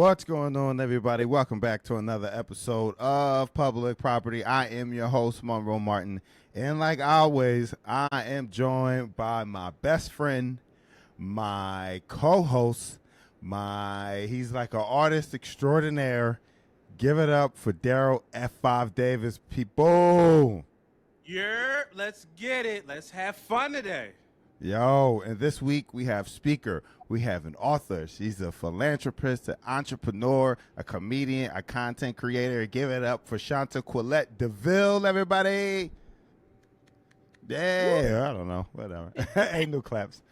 What's going on, everybody? Welcome back to another episode of Public Property. I am your host, Monroe Martin. And like always, I am joined by my best friend, my co-host, he's like an artist extraordinaire. Give it up for Darryl F5 Davis, people. Yeah, let's get it. Let's have fun today. Yo, and this week we have speaker. We have an author. She's a philanthropist, an entrepreneur, a comedian, a content creator. Give it up for Shantaquilette DeVelle, everybody. Yeah, I don't know. Whatever. Ain't no claps.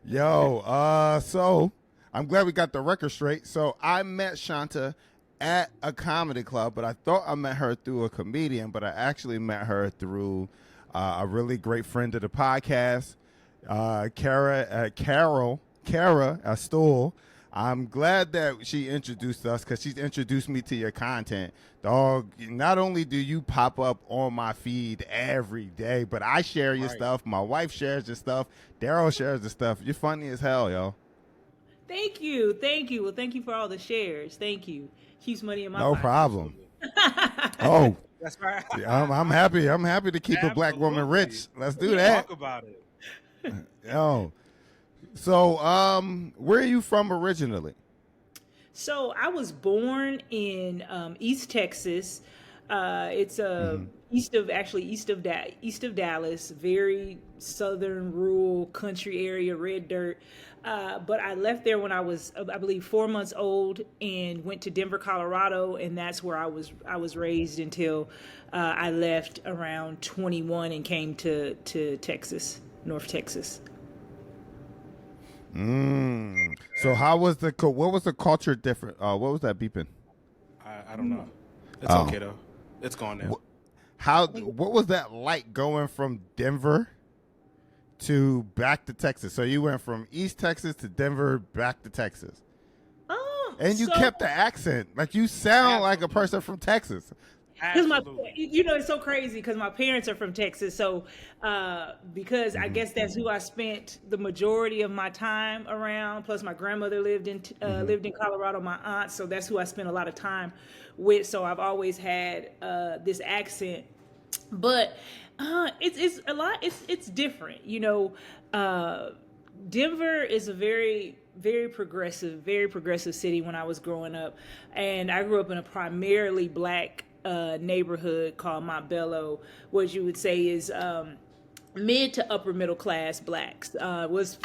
Yo, so I'm glad we got the record straight. So I met Shanta at a comedy club, but I thought I met her through a comedian, but I actually met her through a really great friend of the podcast, Kara Stool. I'm glad that she introduced us because she's introduced me to your content. Dog, not only do you pop up on my feed every day, but I share your stuff. My wife shares your stuff. Darryl shares the stuff. You're funny as hell, yo. Thank you. Well, thank you for all the shares. Thank you. Keeps money in my pocket. No problem. Oh, that's right. I'm happy. I'm happy to keep a black woman rich. Let's do that. Talk about it. Yo. So, where are you from originally? So I was born in East Texas. It's east of Dallas, very southern rural country area, red dirt. But I left there when I was, I believe, 4 months old, and went to Denver, Colorado, and that's where I was raised until I left around 21 and came to Texas, North Texas. So what was the culture different? What was that beeping? I don't know. It's okay though. It's gone now. What was that like going from Denver to back to Texas? So you went from East Texas to Denver, back to Texas. And you kept the accent. Like you sound like a person from Texas. Because it's so crazy because my parents are from Texas. So because I guess that's who I spent the majority of my time around. Plus my grandmother lived in Colorado, my aunt. So that's who I spent a lot of time with. So I've always had this accent, but it's a lot. It's different. Denver is a very, very progressive city when I was growing up. And I grew up in a primarily black neighborhood called Montbello, what you would say is mid to upper middle class blacks. Was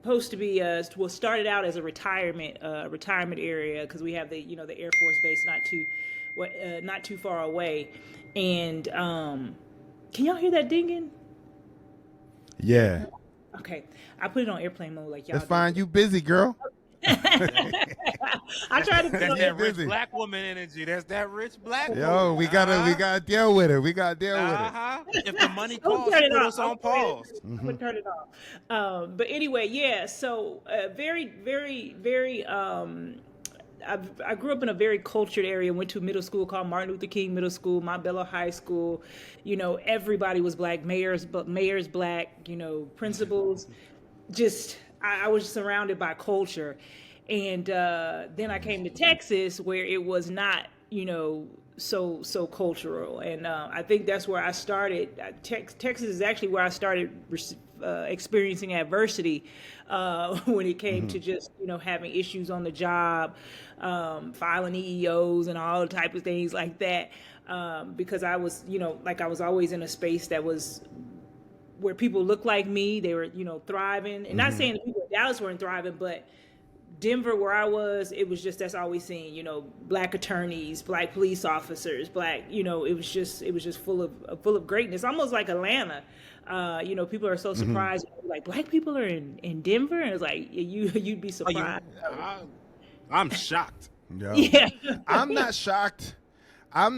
supposed to be started out as a retirement area because we have the Air Force base not too far away. And can y'all hear that dinging? Yeah. Okay, I put it on airplane mode like y'all. That's fine. You busy, girl. I try to. That's that rich black woman energy. That's that rich black woman. Yo, we gotta deal with it. We gotta deal with it. If the money calls, put us on pause. I'm gonna turn it off. But anyway, yeah. So very, very, very. I grew up in a very cultured area. Went to a middle school called Martin Luther King Middle School, Montbello High School. Everybody was black. Mayor's black. Principals. I was surrounded by culture. And then I came to Texas where it was not, so cultural. And I think that's where I started. Texas is actually where I started experiencing adversity when it came to just, having issues on the job, filing EEOs and all the type of things like that. Because I was, I was always in a space that was where people looked like me. They were, thriving. And not saying the people in Dallas weren't thriving, but Denver, where I was, it was just, that's all we seen, black attorneys, black police officers, black, it was just full of greatness, almost like Atlanta. People are so surprised, like black people are in Denver, and it's like you'd be surprised. I'm shocked. Yeah, I'm not shocked. I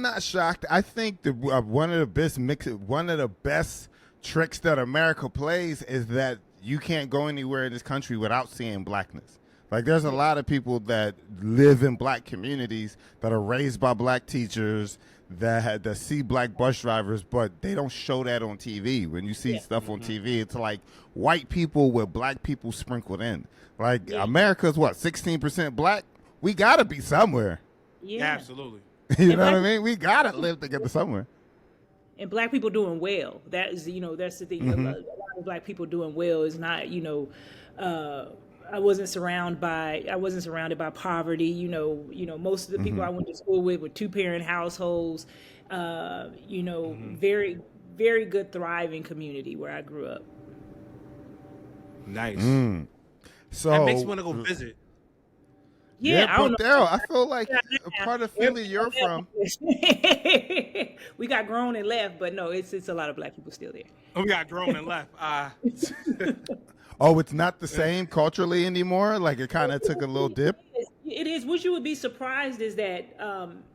think one of the best tricks that America plays is that you can't go anywhere in this country without seeing blackness. Like, there's a lot of people that live in black communities that are raised by black teachers, that see black bus drivers, but they don't show that on TV. When you see Yeah. stuff on TV, it's like white people with black people sprinkled in. Like Yeah. America's what, 16% black? We gotta be somewhere. Yeah. Absolutely. You And know what I black- mean? We gotta live together somewhere. And black people doing well. That is, that's the thing. A lot of black people doing well is not, I wasn't surrounded by poverty. Most of the people I went to school with were 2-parent households. Very, very good, thriving community where I grew up. Nice. So That makes me want to go visit. Yeah, I don't but know. Darryl, I feel like a part of Philly you're from. We got grown and left, but no, it's a lot of black people still there. Oh, we got grown and left. Oh, it's not the same culturally anymore? Like it kind of took a little dip? It is. What you would be surprised is that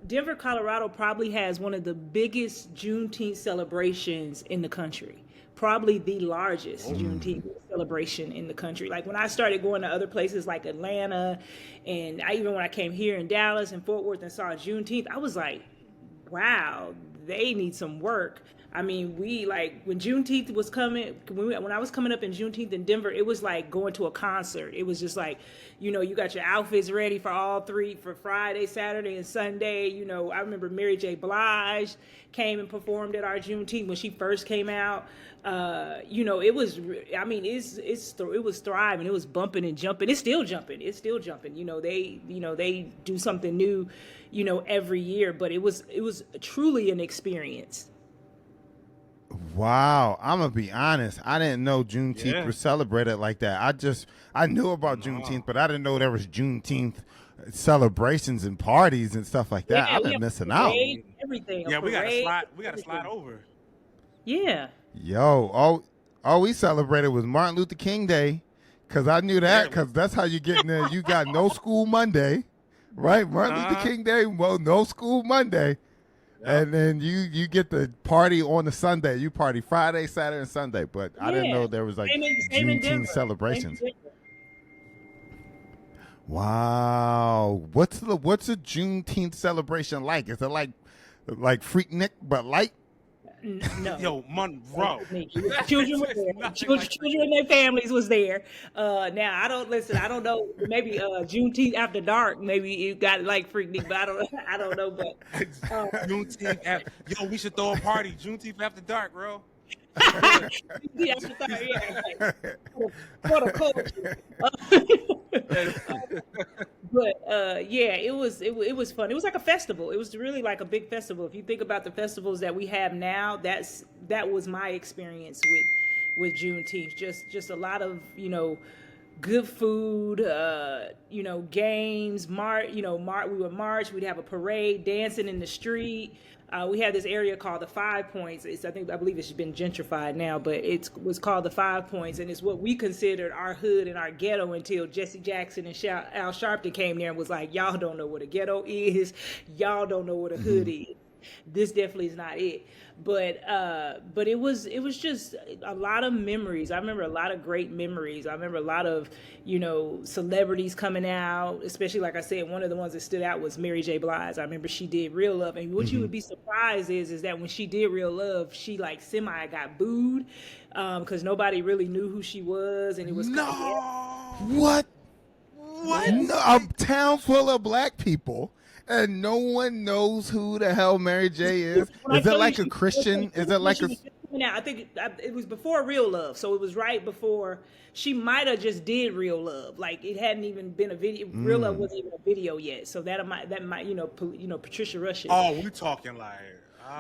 Denver, Colorado probably has one of the biggest Juneteenth celebrations in the country. Probably the largest Juneteenth celebration in the country. Like when I started going to other places like Atlanta, and even when I came here in Dallas and Fort Worth and saw Juneteenth, I was like, wow, they need some work. I mean, when Juneteenth was coming, when I was coming up in Juneteenth in Denver, it was like going to a concert. It was just like, you got your outfits ready for all three, for Friday, Saturday, and Sunday. I remember Mary J. Blige came and performed at our Juneteenth when she first came out. It was, it was thriving. It was bumping and jumping. It's still jumping. They do something new, every year, but it was truly an experience. Wow, I'm gonna be honest. I didn't know Juneteenth was celebrated like that. I knew about Juneteenth, but I didn't know there was Juneteenth celebrations and parties and stuff like that. I've been missing out. Everything. Yeah, we gotta slide over. Yeah. Yo, all we celebrated was Martin Luther King Day, because I knew that, because that's how you get in there. You got no school Monday, right? Martin Luther King Day, well, no school Monday. And then you get the party on the Sunday. You party Friday, Saturday, and Sunday. But I didn't know there was like Juneteenth celebrations. Wow, what's a Juneteenth celebration like? Is it like Freaknik but light? No. Yo, Monroe. Children were there. Children and their families was there. Now I don't know. Maybe Juneteenth after dark. Maybe you got like Freaknik, but I don't know. But Juneteenth after, we should throw a party. Juneteenth after dark, bro. Juneteenth after dark, yeah. For the culture. But it was fun. It was like a festival. It was really like a big festival. If you think about the festivals that we have now, that was my experience with Juneteenth. Just a lot of good food, games. We would march. We'd have a parade, dancing in the street. We had this area called the 5 Points. I believe it's been gentrified now, but it was called the 5 Points, and it's what we considered our hood and our ghetto until Jesse Jackson and Al Sharpton came there and was like, y'all don't know what a ghetto is. Y'all don't know what a hood is. This definitely is not it. But it was just a lot of memories. I remember a lot of great memories. I remember a lot of, celebrities coming out, especially like I said, one of the ones that stood out was Mary J. Blige. I remember she did Real Love. And what you would be surprised is that when she did Real Love, she like semi got booed because nobody really knew who she was. And it was What? No, a town full of black people. And no one knows who the hell Mary J is. Is it like a Christian? Is it like a? I think it was before Real Love, so it was right before. She might have just did Real Love, like it hadn't even been a video. Real Love wasn't even a video yet, so that might Patricia Russian. Oh, we talking like.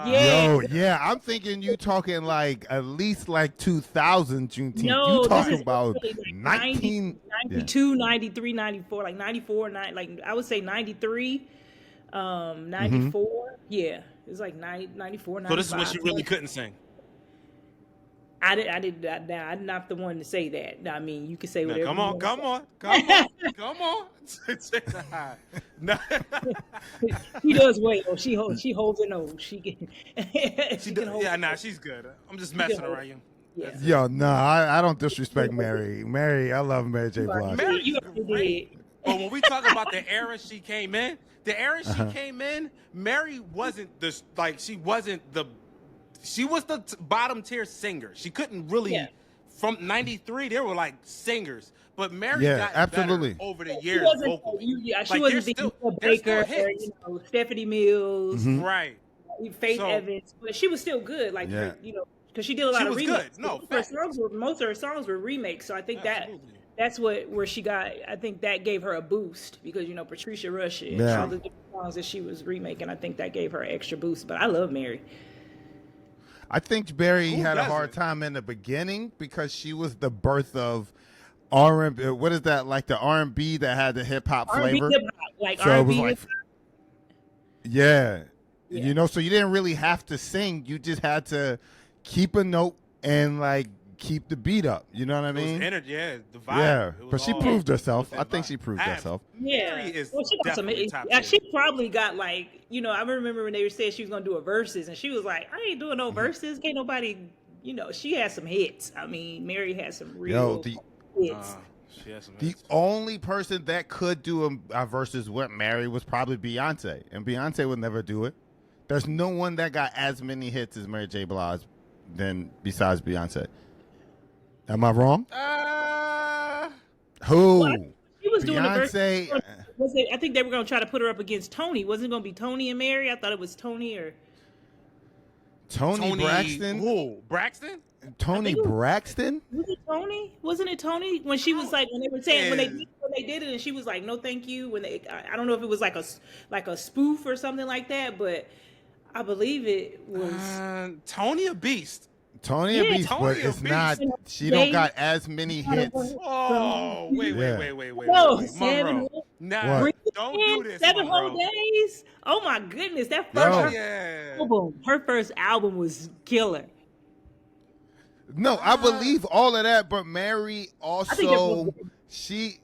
Yeah. Yo, yeah, I'm thinking you talking like at least like 2000 Juneteenth. No, you talking about like 92, 93, 94, like 94, like I would say 93. 94, yeah, it was like 94, 95. So this is what she really couldn't sing. I did. I'm not the one to say that. I mean, you can say whatever. Come on. No. She does well. She holds a nose. She can. She's good. I'm just messing around you. Yeah. Yo, no, I don't disrespect Mary. I love Mary J. Blige. Mary, you great. But when we talk about the era she came in, the era she came in, Mary wasn't she was the bottom tier singer. She couldn't really from '93. There were like singers, but Mary got absolutely better over the She years wasn't, vocally. she wasn't the Baker or Stephanie Mills, right? Faith Evans, but she was still good. Like her, because she did a lot of remakes. No, most of her songs were remakes. So I think that's where she got. I think that gave her a boost because Patricia Rush and all the different songs that she was remaking. I think that gave her an extra boost. But I love Mary. I think Mary had a hard time in the beginning because she was the birth of R&B. What is that, like the R&B that had the hip hop flavor? Like R&B. Yeah. So you didn't really have to sing. You just had to keep a note and like keep the beat up. You know what I mean? Energy, the vibe. Yeah, but she proved herself. I think she proved herself. Yeah, she probably got like I remember when they said she was gonna do a verses, and she was like, "I ain't doing no verses. Can't nobody." She had some hits. I mean, Mary had some real hits. The only person that could do a verses with Mary was probably Beyonce, and Beyonce would never do it. There's no one that got as many hits as Mary J. Blige besides Beyonce. Am I wrong? Who? Well, she was doing Beyonce. I think they were going to try to put her up against Tony. Wasn't it going to be Tony and Mary? I thought it was Tony or Tony Braxton. Who? Braxton? Tony Braxton? Was it Tony? Wasn't it Tony? When she was like, when they were saying when they did it, and she was like, "No, thank you." When I don't know if it was like a spoof or something like that, but I believe it was Tony a beast. Tony a beast, but it's not. She don't got as many hits. Oh, wait. No, Monroe. Nah, don't do this. 7 whole days. Oh my goodness, that first album. Her first album was killer. No, I believe all of that, but Mary also she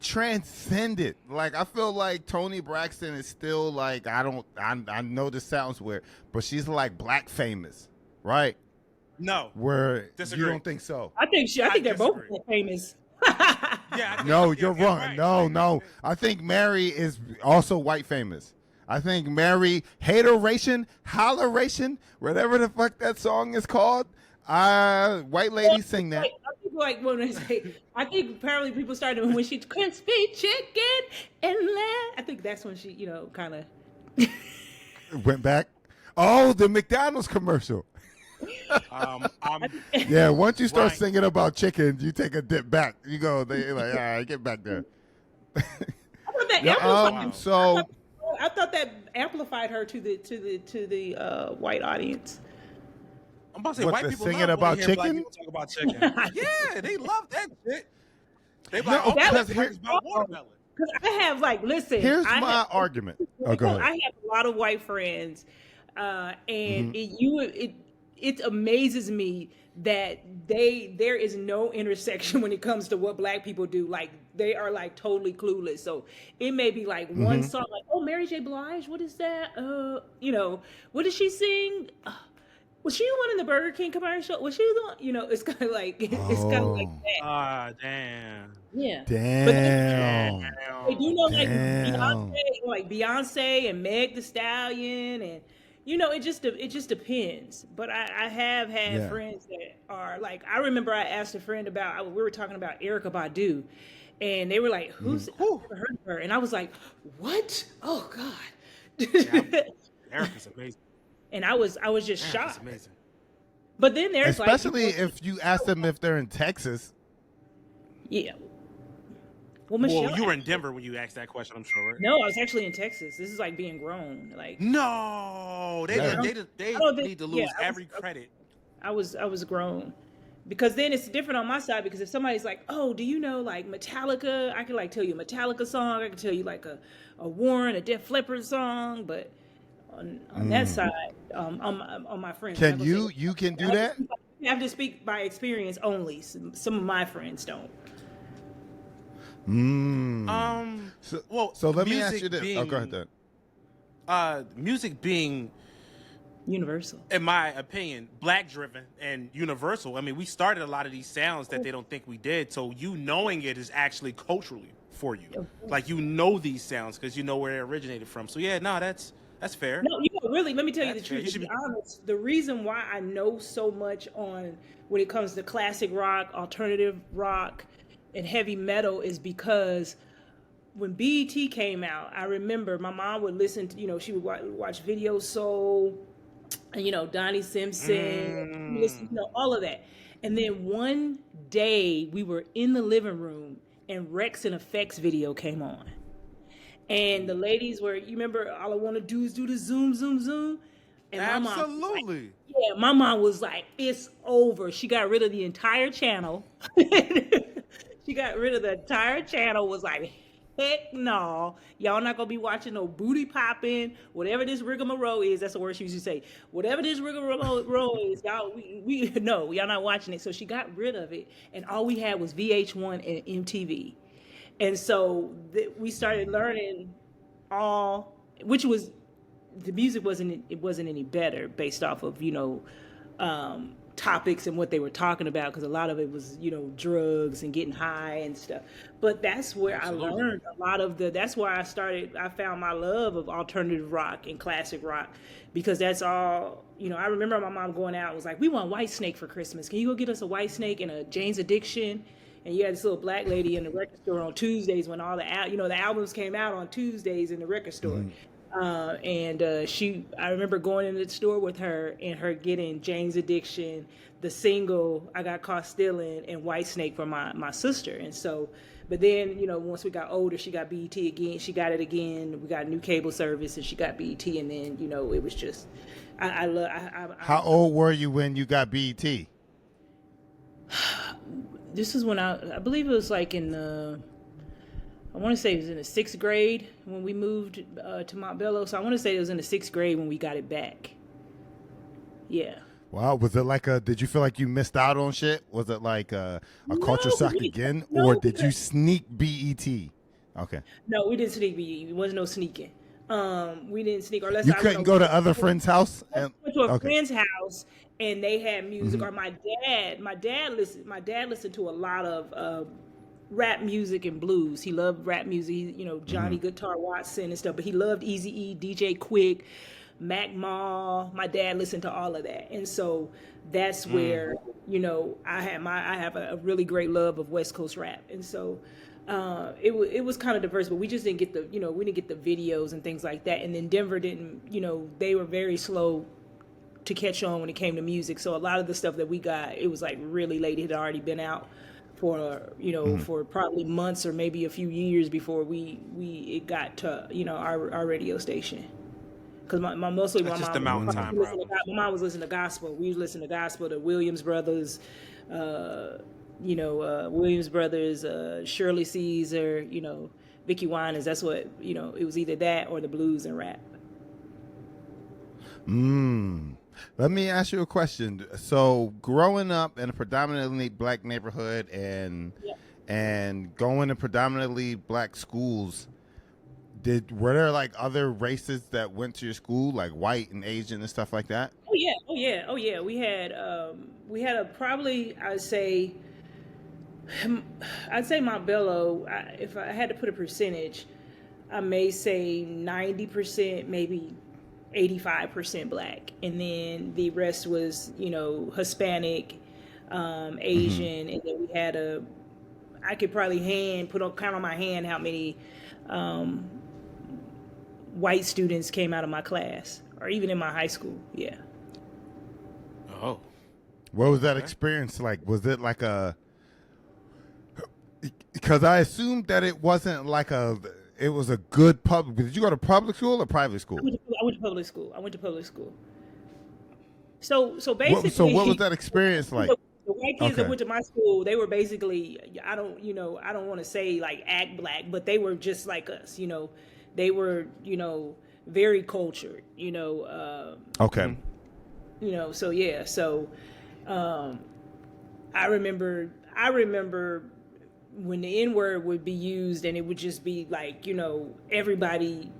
transcended. Like I feel like Tony Braxton is still like I know this sounds weird, but she's like black famous, right? No. Where disagree. You don't think so? I think they're both famous. No, you're wrong. Right. No. I think Mary is also white famous. I think Mary hateration, holleration, whatever the fuck that song is called. White ladies sing that. Like when they say, I think apparently people started when she crispy chicken and lamb. I think that's when she, kind of went back. Oh, the McDonald's commercial. Yeah, once you start singing about chickens, you take a dip back. You go, they like, all right, get back there. I thought that amplified. I thought that amplified her to the white audience. I'm about to say white people singing love about chicken. Black people talk about chicken. Yeah, they love that shit. They like about watermelon. Because I have listen. Here's my argument. Oh, go ahead. I have a lot of white friends, and it amazes me that there is no intersection when it comes to what black people do. Like they are like totally clueless. So it may be like one song, like, oh, Mary J. Blige, what is that? What did she sing? Was she the one in the Burger King commercial? Was she the one? It's kind of like it's kind of like that. Ah, damn. Yeah. Damn. They do know like Beyonce and Meg Thee Stallion, and it just depends. But I have had friends that are like, I remember I asked a friend about, we were talking about Erykah Badu, and they were like, I've never heard of her, and I was like, what? Oh God. Erykah's amazing. And I was just shocked. Amazing. But then there's especially if you ask them if they're in Texas. Yeah. Well, you were in Denver when you asked that question, I'm sure. Right? No, I was actually in Texas. This is like being grown. Like no, they need to lose every credit. I was grown, because then it's different on my side. Because if somebody's like, "Oh, do you know like Metallica?" I can like tell you a Metallica song. I can tell you like a Warren, a Def Leppard song, but. On that side, on my friends. Can you can do that? You have to speak by experience only. Some of my friends don't. So let me ask you this. Go ahead then. Music being Universal. In my opinion, black driven and universal. I mean, we started a lot of these sounds that they don't think we did. So you knowing it is actually culturally for you. Like you know these sounds because you know where it originated from. So yeah, no, that's fair. No, really, let me tell you the That's fair. truth. You To should be be. honest, the reason why I know so much on when it comes to classic rock, alternative rock, and heavy metal is because when BET came out, I remember my mom would listen to, she would watch Video Soul, and Donnie Simpson, listen, all of that. And then one day we were in the living room and Rex and Effects video came on. And the ladies were, you remember, all I want to do is do the zoom, zoom, zoom. And Absolutely. my mom was like, it's over. She got rid of the entire channel. She got rid of the entire channel, was like, heck no. Y'all not going to be watching no booty popping, whatever this rigmarole is. That's the word she used to say. Whatever this rigmarole is, y'all, no, y'all not watching it. So she got rid of it. And all we had was VH1 and MTV. And so we started learning which was, the music wasn't any better based off of, topics and what they were talking about, because a lot of it was, drugs and getting high and stuff. But that's where Absolutely. I learned a lot of that's why I found my love of alternative rock and classic rock, because that's all, I remember my mom going out and was like, we want White Snake for Christmas. Can you go get us a White Snake and a Jane's Addiction? And you had this little black lady in the record store on Tuesdays when all the albums came out on Tuesdays in the record store. Mm-hmm. I remember going into the store with her and her getting Jane's Addiction, the single I Got Caught Stealing, and White Snake for my sister. And so, but then, once we got older, she got BET again. She got it again. We got a new cable service and she got BET. And then, it was just, How old were you when you got BET? This is when I believe it was like in I want to say it was in the 6th grade when we moved to Montbello. So I want to say it was in the 6th grade when we got it back. Yeah. Wow. Was it like did you feel like you missed out on shit? Was it like a culture shock again? Or did you sneak BET? Okay. No, we didn't sneak BET. There wasn't no sneaking. We didn't sneak. Or you couldn't go to other friends' house? I went to a friend's house and they had music. Mm-hmm. Or my dad listened to a lot of rap music and blues. He loved rap music. Johnny mm-hmm. Guitar Watson and stuff. But he loved Eazy-E, DJ Quick, Mac Ma. My dad listened to all of that, and so that's where I have a really great love of West Coast rap, and so it was kind of diverse. But we just didn't get the videos and things like that. And then Denver didn't. They were very slow to catch on when it came to music. So a lot of the stuff that we got, it was like really late. It had already been out for for probably months or maybe a few years before it got to our radio station, because my mom was listening to gospel. We was listening to gospel, the Williams Brothers, Shirley Caesar, Vicki Winans. That's what it was, either that or the blues and rap. Let me ask you a question. So, growing up in a predominantly black neighborhood and going to predominantly black schools, were there like other races that went to your school, like white and Asian and stuff like that? Oh yeah. We had probably I'd say Montbello. If I had to put a percentage, I may say 90%, maybe 85% black, and then the rest was Hispanic, Asian, and then we had I could probably count on my hand how many white students came out of my class, or even in my high school. Yeah. Oh. What was that experience like? Was it like because I assumed that it wasn't like it was a good public. Did you go to public school or private school? I went to public school. So basically, so what was that experience like? The white kids that went to my school, they were basically, I don't want to say like act black, but they were just like us. They were very cultured. Okay. So yeah. So I remember when the N-word would be used, and it would just be like, everybody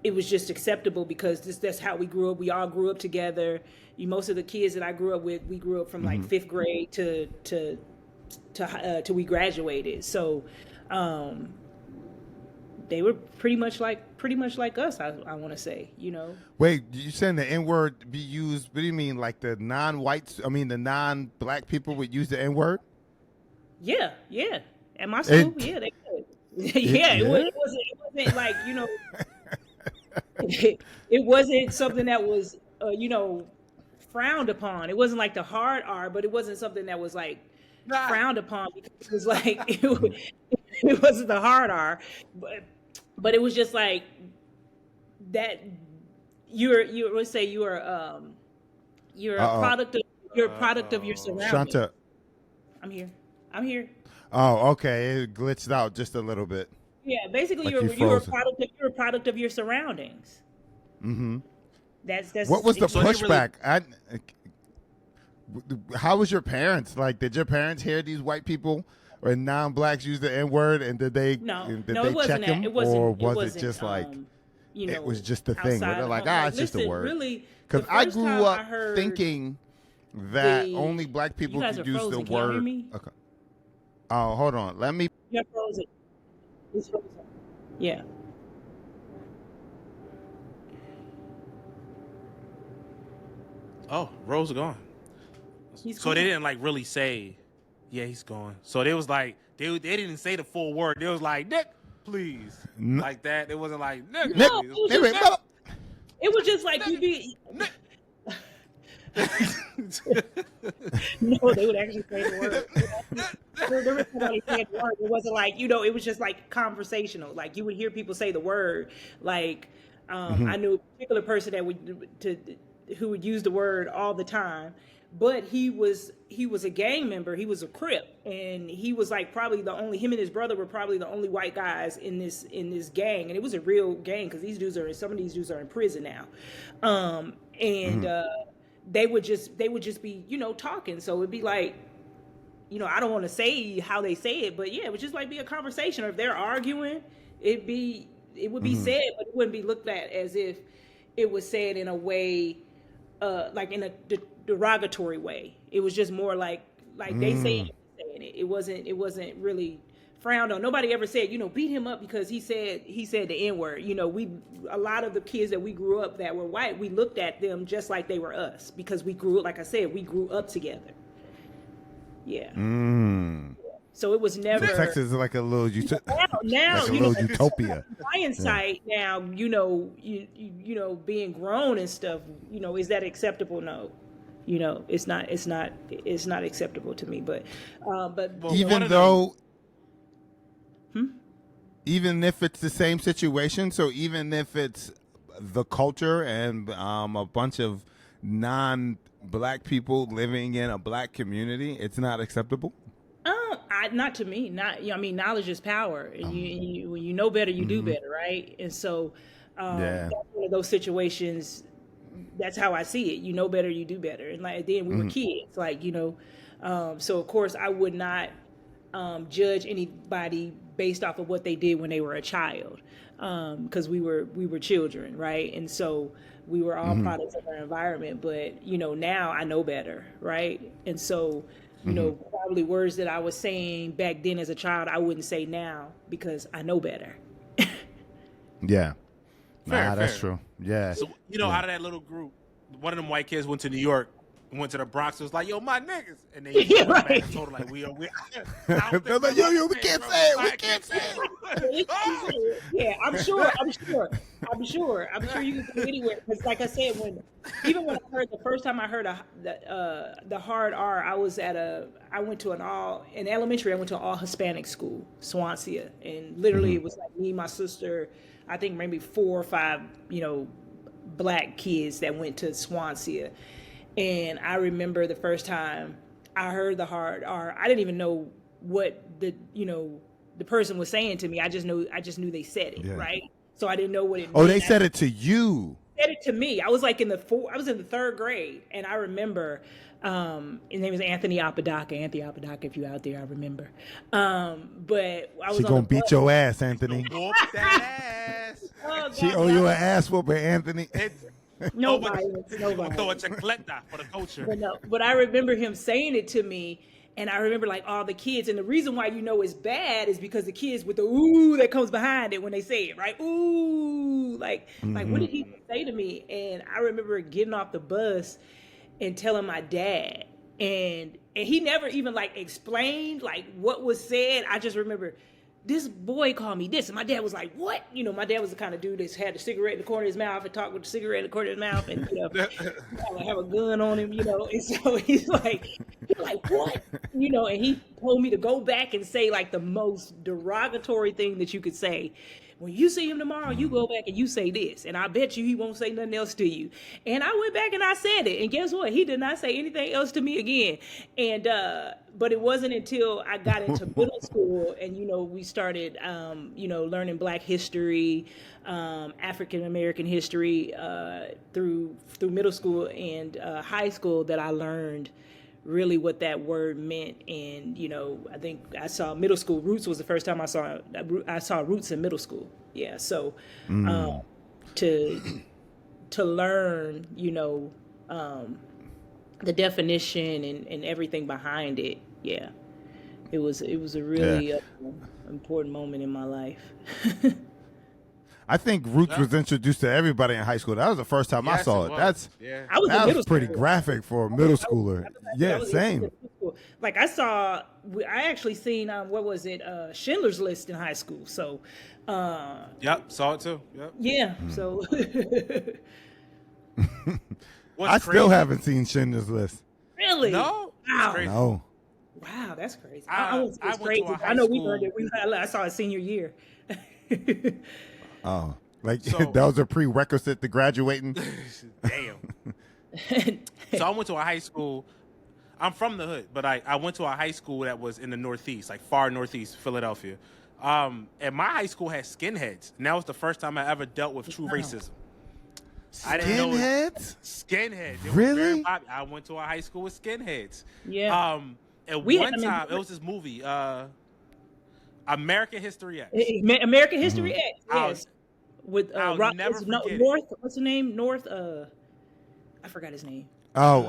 it was just acceptable because that's how we grew up. We all grew up together. Most of the kids that I grew up with, we grew up from like fifth grade to we graduated. So they were pretty much like us. I want to say, Wait, you saying the N-word be used? What do you mean, like the non-whites? I mean, the non-black people would use the N-word? Yeah. At my school, they could. It wasn't like it wasn't something that was frowned upon. It wasn't like the hard R, but it wasn't something that was like frowned upon because it was like it wasn't the hard R, but it was just like that. Let's say you're a product of your surroundings. Shanta. I'm here. Oh, okay. It glitched out just a little bit. Yeah, basically like you're a product of your surroundings. Mm-hmm. That's what was the pushback? How was your parents? Like, did your parents hear these white people or non-blacks use the N-word, and did they it wasn't check them, it wasn't, or was it wasn't, it just like it was just a thing where outside they're like, home. it's just a word? Really, because I grew up thinking that only black people could use frozen. the Can you hear word. me? Okay. Oh, hold on. Let me. You're frozen. It's frozen. Yeah. Oh, Rose gone. So they didn't like really say, yeah, he's gone. So they was like, they didn't say the full word. They was like, Nick, please, like that. It wasn't like Nick. No, it was just like you be. No, they would actually say the word. There was somebody saying the word. It wasn't like, it was just like conversational. Like you would hear people say the word. Like I knew a particular person who would use the word all the time, but he was a gang member. He was a Crip, and he was like him and his brother were probably the only white guys in this gang, and it was a real gang because some of these dudes are in prison now, they would just be talking. So it'd be like, I don't want to say how they say it, but yeah, it would just like be a conversation. Or if they're arguing, it would be said, but it wouldn't be looked at as if it was said in a way, like in a derogatory way. It was just more like they saying it. It wasn't really frowned on. Nobody ever said, beat him up because he said the N-word. A lot of the kids that we grew up that were white, we looked at them just like they were us because we grew up together. Yeah. So it was never. So Texas is like a little now like a little utopia. Hindsight now, being grown and stuff, is that acceptable? No. It's not acceptable to me. But even if it's the same situation, so even if it's the culture and a bunch of non-black people living in a black community, it's not acceptable? Not to me. Knowledge is power. And when you know better, you do better, right? And so that's one of those situations. That's how I see it. You know better, you do better. And like then we were kids, so of course I would not judge anybody based off of what they did when they were a child, because we were children, right? And so we were all products of our environment. But now I know better, right? And so probably words that I was saying back then as a child I wouldn't say now because I know better. Yeah. Fair. That's true. Yeah. So out of that little group, one of them white kids went to New York, went to the Bronx. It was like, yo, my niggas, and they back and told her like, we. They're like, yo, we can't say it. We can't say it. Yeah, I'm sure you can go anywhere. Because like I said, when I heard the first time I heard the hard R, I went to in elementary. I went to an all Hispanic school, Swansea, and literally it was like me, my sister, I think maybe 4 or 5, black kids that went to Swansea. And I remember the first time I heard the hard R, I didn't even know what the person was saying to me. I just knew they said it, right? So I didn't know what it meant. Oh, they said it to you. Said it to me. I was like in the 3rd grade, and I remember his name is Anthony Apodaca. Anthony Apodaca, if you out there, I remember. But I was She gonna beat your ass, Anthony. Whoop that ass. Oh, She God, owe you an ass whooping, Anthony. no Nobody. violence, no Throw a violence. chicleta for the culture. But no, but I remember him saying it to me, and I remember like all the kids, and the reason why you know it's bad is because the kids with the ooh that comes behind it when they say it, right? Ooh, like what did he say to me? And I remember getting off the bus and telling my dad, and he never even like explained like what was said. I just remember this boy called me this, and my dad was like, "What?" You know, my dad was the kind of dude that had a cigarette in the corner of his mouth and talked with the cigarette in the corner of his mouth, and have a gun on him, And so he's like, "What?" And he told me to go back and say like the most derogatory thing that you could say. When you see him tomorrow, you go back and you say this, and I bet you he won't say nothing else to you. And I went back and I said it, and guess what? He did not say anything else to me again. And but it wasn't until I got into middle school, and we started, learning Black history, African American history through middle school and high school that I learned really what that word meant. And I think I saw middle school roots was the first time I saw roots in middle school. So to learn the definition and everything behind it, it was a really important moment in my life. I think Roots was introduced to everybody in high school. That was the first time I saw it. I was pretty graphic for a middle schooler. Same. Like I actually seen what was it, Schindler's List in high school. So saw it too. So I still haven't seen Schindler's List. Really? No. Wow. No. Wow, that's crazy. I crazy. I know we learned it. I saw it senior year. Oh, that was a prerequisite to graduating. Damn. So I went to a high school. I'm from the hood, but I went to a high school that was in the Northeast, like far Northeast, Philadelphia. And my high school had skinheads. And that was the first time I ever dealt with true racism. Skinheads? Skinheads. Really? I went to a high school with skinheads. Yeah. At one time, it was this movie, American History X. American History X, yes. With I'll never forget it. North, what's the name? North, I forgot his name. Oh,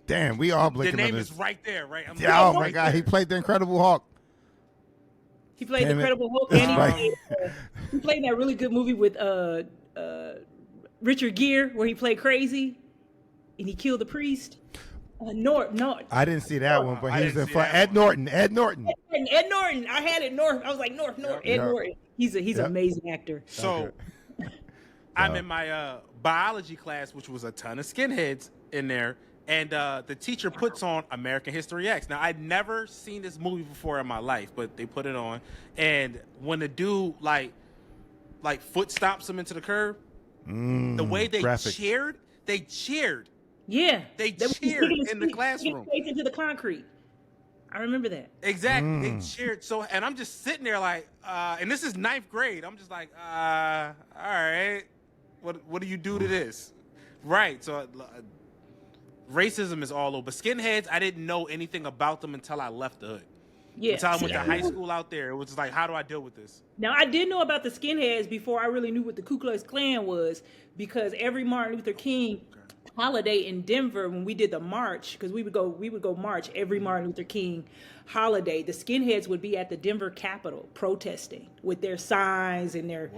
damn, we all blinking. The name is right there, right? Oh my God, he played the Incredible Hulk. He played the Incredible Hulk, and he played that really good movie with Richard Gere where he played crazy, and he killed the priest. No. I didn't see that one, but he's in front. Ed Norton. Ed Norton. I had it North. I was like North. Ed Norton. He's an amazing actor. So I'm in my biology class, which was a ton of skinheads in there, and the teacher puts on American History X. Now I'd never seen this movie before in my life, but they put it on, and when the dude like foot stops him into the curb, the way they cheered. Yeah, they cheered in the classroom. Into the concrete. I remember that. Exactly. They cheered. So, and I'm just sitting there like, and this is 9th grade. I'm just like, all right, what do you do to this? Right. So, racism is all over. But skinheads, I didn't know anything about them until I left the hood. Yeah. Until I went to high school out there. It was just like, how do I deal with this? Now, I did know about the skinheads before I really knew what the Ku Klux Klan was, because every Martin Luther King holiday in Denver, when we did the march, because we would go march every Martin Luther King holiday, the skinheads would be at the Denver Capitol protesting with their signs and their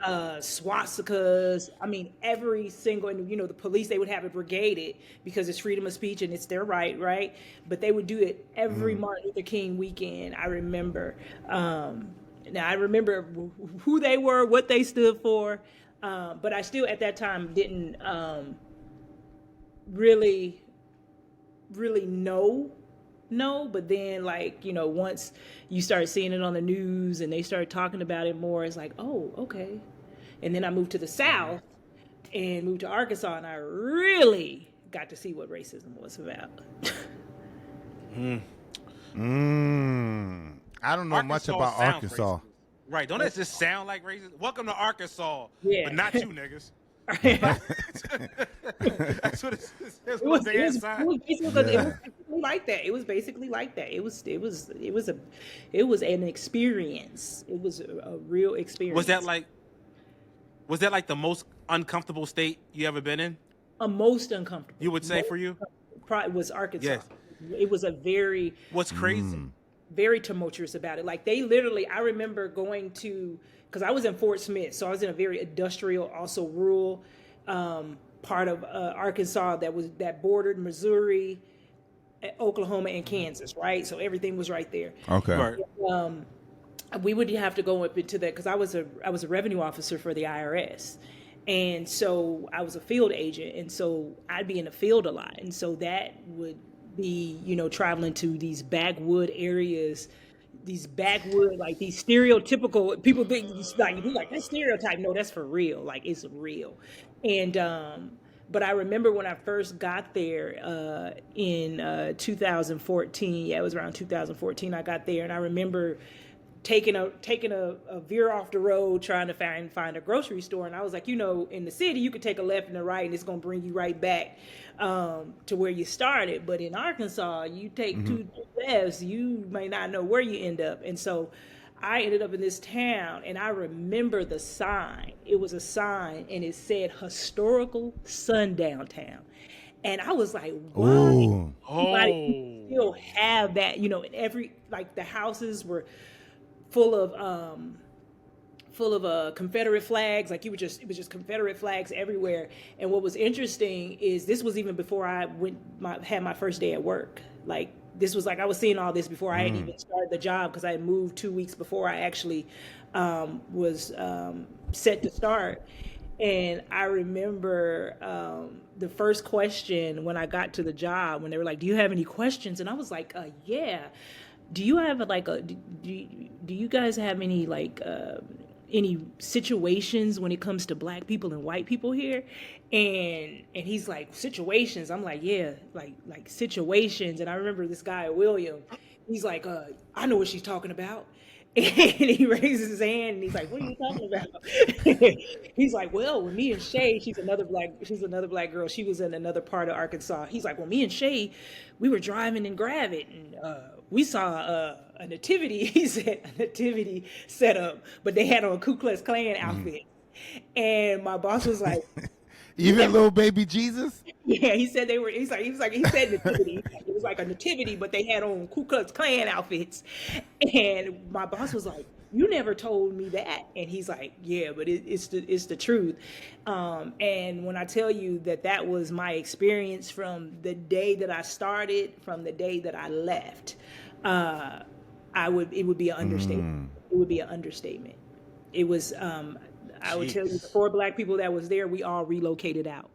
swastikas. I mean, every single, and the police, they would have it brigaded because it's freedom of speech and it's their right? But they would do it every Martin Luther King weekend. I remember. Now I remember who they were, what they stood for, but I still at that time didn't really know, but then once you start seeing it on the news and they started talking about it more, it's like, oh, okay. And then I moved to the South and moved to Arkansas, and I really got to see what racism was about. I don't know much about Arkansas. Racist. Right, don't that just sound like racist? Welcome to Arkansas, but not you niggas. That's what it says. It was basically like that. It was basically like that. It was an experience. It was a real experience. Was that like the most uncomfortable state you ever been in? A most uncomfortable. You would say for you? Probably was Arkansas. Yes. It was a very What's crazy? very tumultuous about it. Like they literally, I remember going to, because I was in Fort Smith, so I was in a very industrial, also rural part of Arkansas that bordered Missouri, Oklahoma, and Kansas, right? So everything was right there. Okay. Right. We would have to go up into that because I was a revenue officer for the IRS. And so I was a field agent, and so I'd be in the field a lot. And so that would be, traveling to these backwood areas, like these stereotypical people think like that stereotype. No, that's for real. Like it's real. And but I remember when I first got there in 2014. Yeah, it was around 2014. I got there, and I remember taking a veer off the road, trying to find a grocery store. And I was like, in the city, you could take a left and a right, and it's going to bring you right back to where you started. But in Arkansas, you take two lefts, you may not know where you end up. And so I ended up in this town, and I remember the sign. It was a sign, and it said Historical Sundown Town. And I was like, why? Anybody still have that? Every, like, the houses were full of Confederate flags. Like it was just Confederate flags everywhere. And what was interesting is this was even before I had my first day at work. Like this was like I was seeing all this before I had even started the job, because I had moved 2 weeks before I actually was set to start. And I remember the first question when I got to the job, when they were like, "Do you have any questions?" And I was like, "Yeah." Do you have do you guys have any situations when it comes to black people and white people here? And he's like, situations. I'm like, yeah, like situations. And I remember this guy, William, he's like, I know what she's talking about. And he raises his hand and he's like, "What are you talking about?" He's like, "Well, with me and Shay, she's another black girl. She was in another part of Arkansas." He's like, "Well, me and Shay, we were driving in Gravette, and we saw a nativity." He said a nativity set up, but they had on Ku Klux Klan outfits. And my boss was like, "Even little baby Jesus?" Yeah, he said they were. He said nativity. It was like a nativity, but they had on Ku Klux Klan outfits. And my boss was like, "You never told me that." And he's like, "Yeah, but it's the truth." And when I tell you that was my experience from the day that I started, from the day that I left, it would be an understatement. It would be an understatement. It was. I would tell you, the 4 black people that was there, we all relocated out.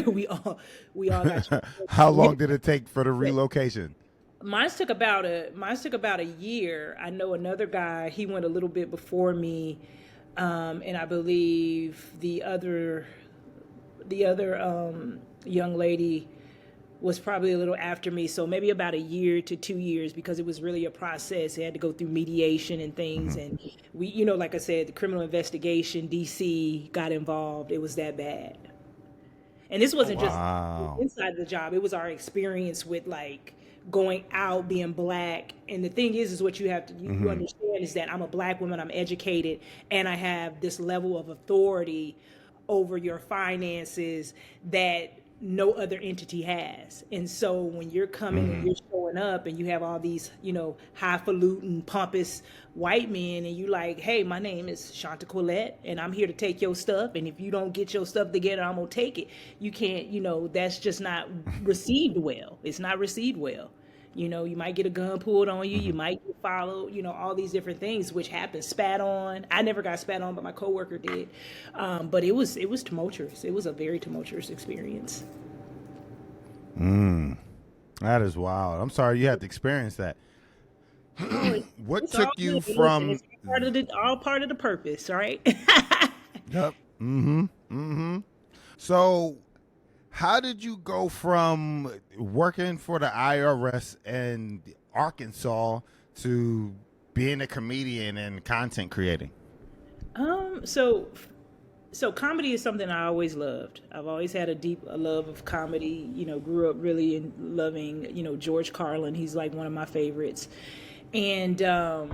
we all got. How long did it take for the relocation? Mine took about a year. I know another guy, he went a little bit before me, and I believe the other young lady was probably a little after me, so maybe about a year to 2 years, because it was really a process. It had to go through mediation and things, and we, like I said, the criminal investigation, DC got involved. It was that bad. And this wasn't just inside the job. It was our experience with like going out, being black. And the thing is what you have to you understand is that I'm a black woman, I'm educated, and I have this level of authority over your finances that no other entity has. And so when you're coming and you're showing up and you have all these, highfalutin, pompous white men, and you like, "Hey, my name is Shantaquilette, and I'm here to take your stuff. And if you don't get your stuff together, I'm gonna take it." You can't, that's just not received well. It's not received well. You might get a gun pulled on you. You might get followed. All these different things, which happen. Spat on. I never got spat on, but my coworker did. But it was tumultuous. It was a very tumultuous experience. That is wild. I'm sorry you had to experience that. What It's took all you good. from? It's all part of the purpose, right? Yep. So, how did you go from working for the IRS in Arkansas to being a comedian and content creating? So So comedy is something I always loved. I've always had a deep love of comedy. Grew up really loving, George Carlin. He's like one of my favorites. And I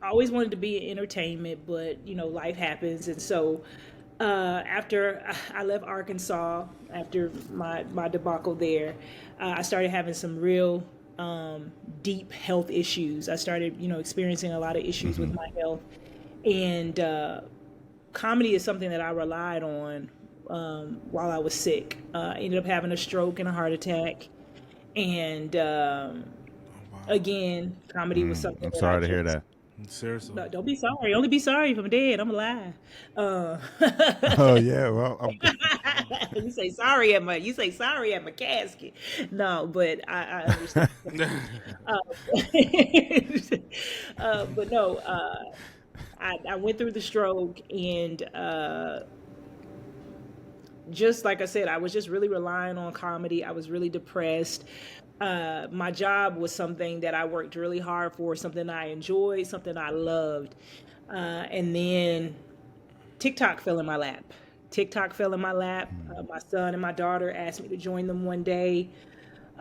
always wanted to be in entertainment, but life happens. And so after I left Arkansas, after my debacle there, I started having some real deep health issues. I started, experiencing a lot of issues with my health. And comedy is something that I relied on while I was sick. I ended up having a stroke and a heart attack. And again, comedy was something I'm sorry to hear that. Seriously. No, don't be sorry. Only be sorry if I'm dead. I'm alive. Oh yeah, well, you say sorry at my casket. No, but I understand. But no, I went through the stroke, and just like I said, I was just really relying on comedy. I was really depressed. My job was something that I worked really hard for, something I enjoyed, something I loved. And then TikTok fell in my lap. My son and my daughter asked me to join them one day.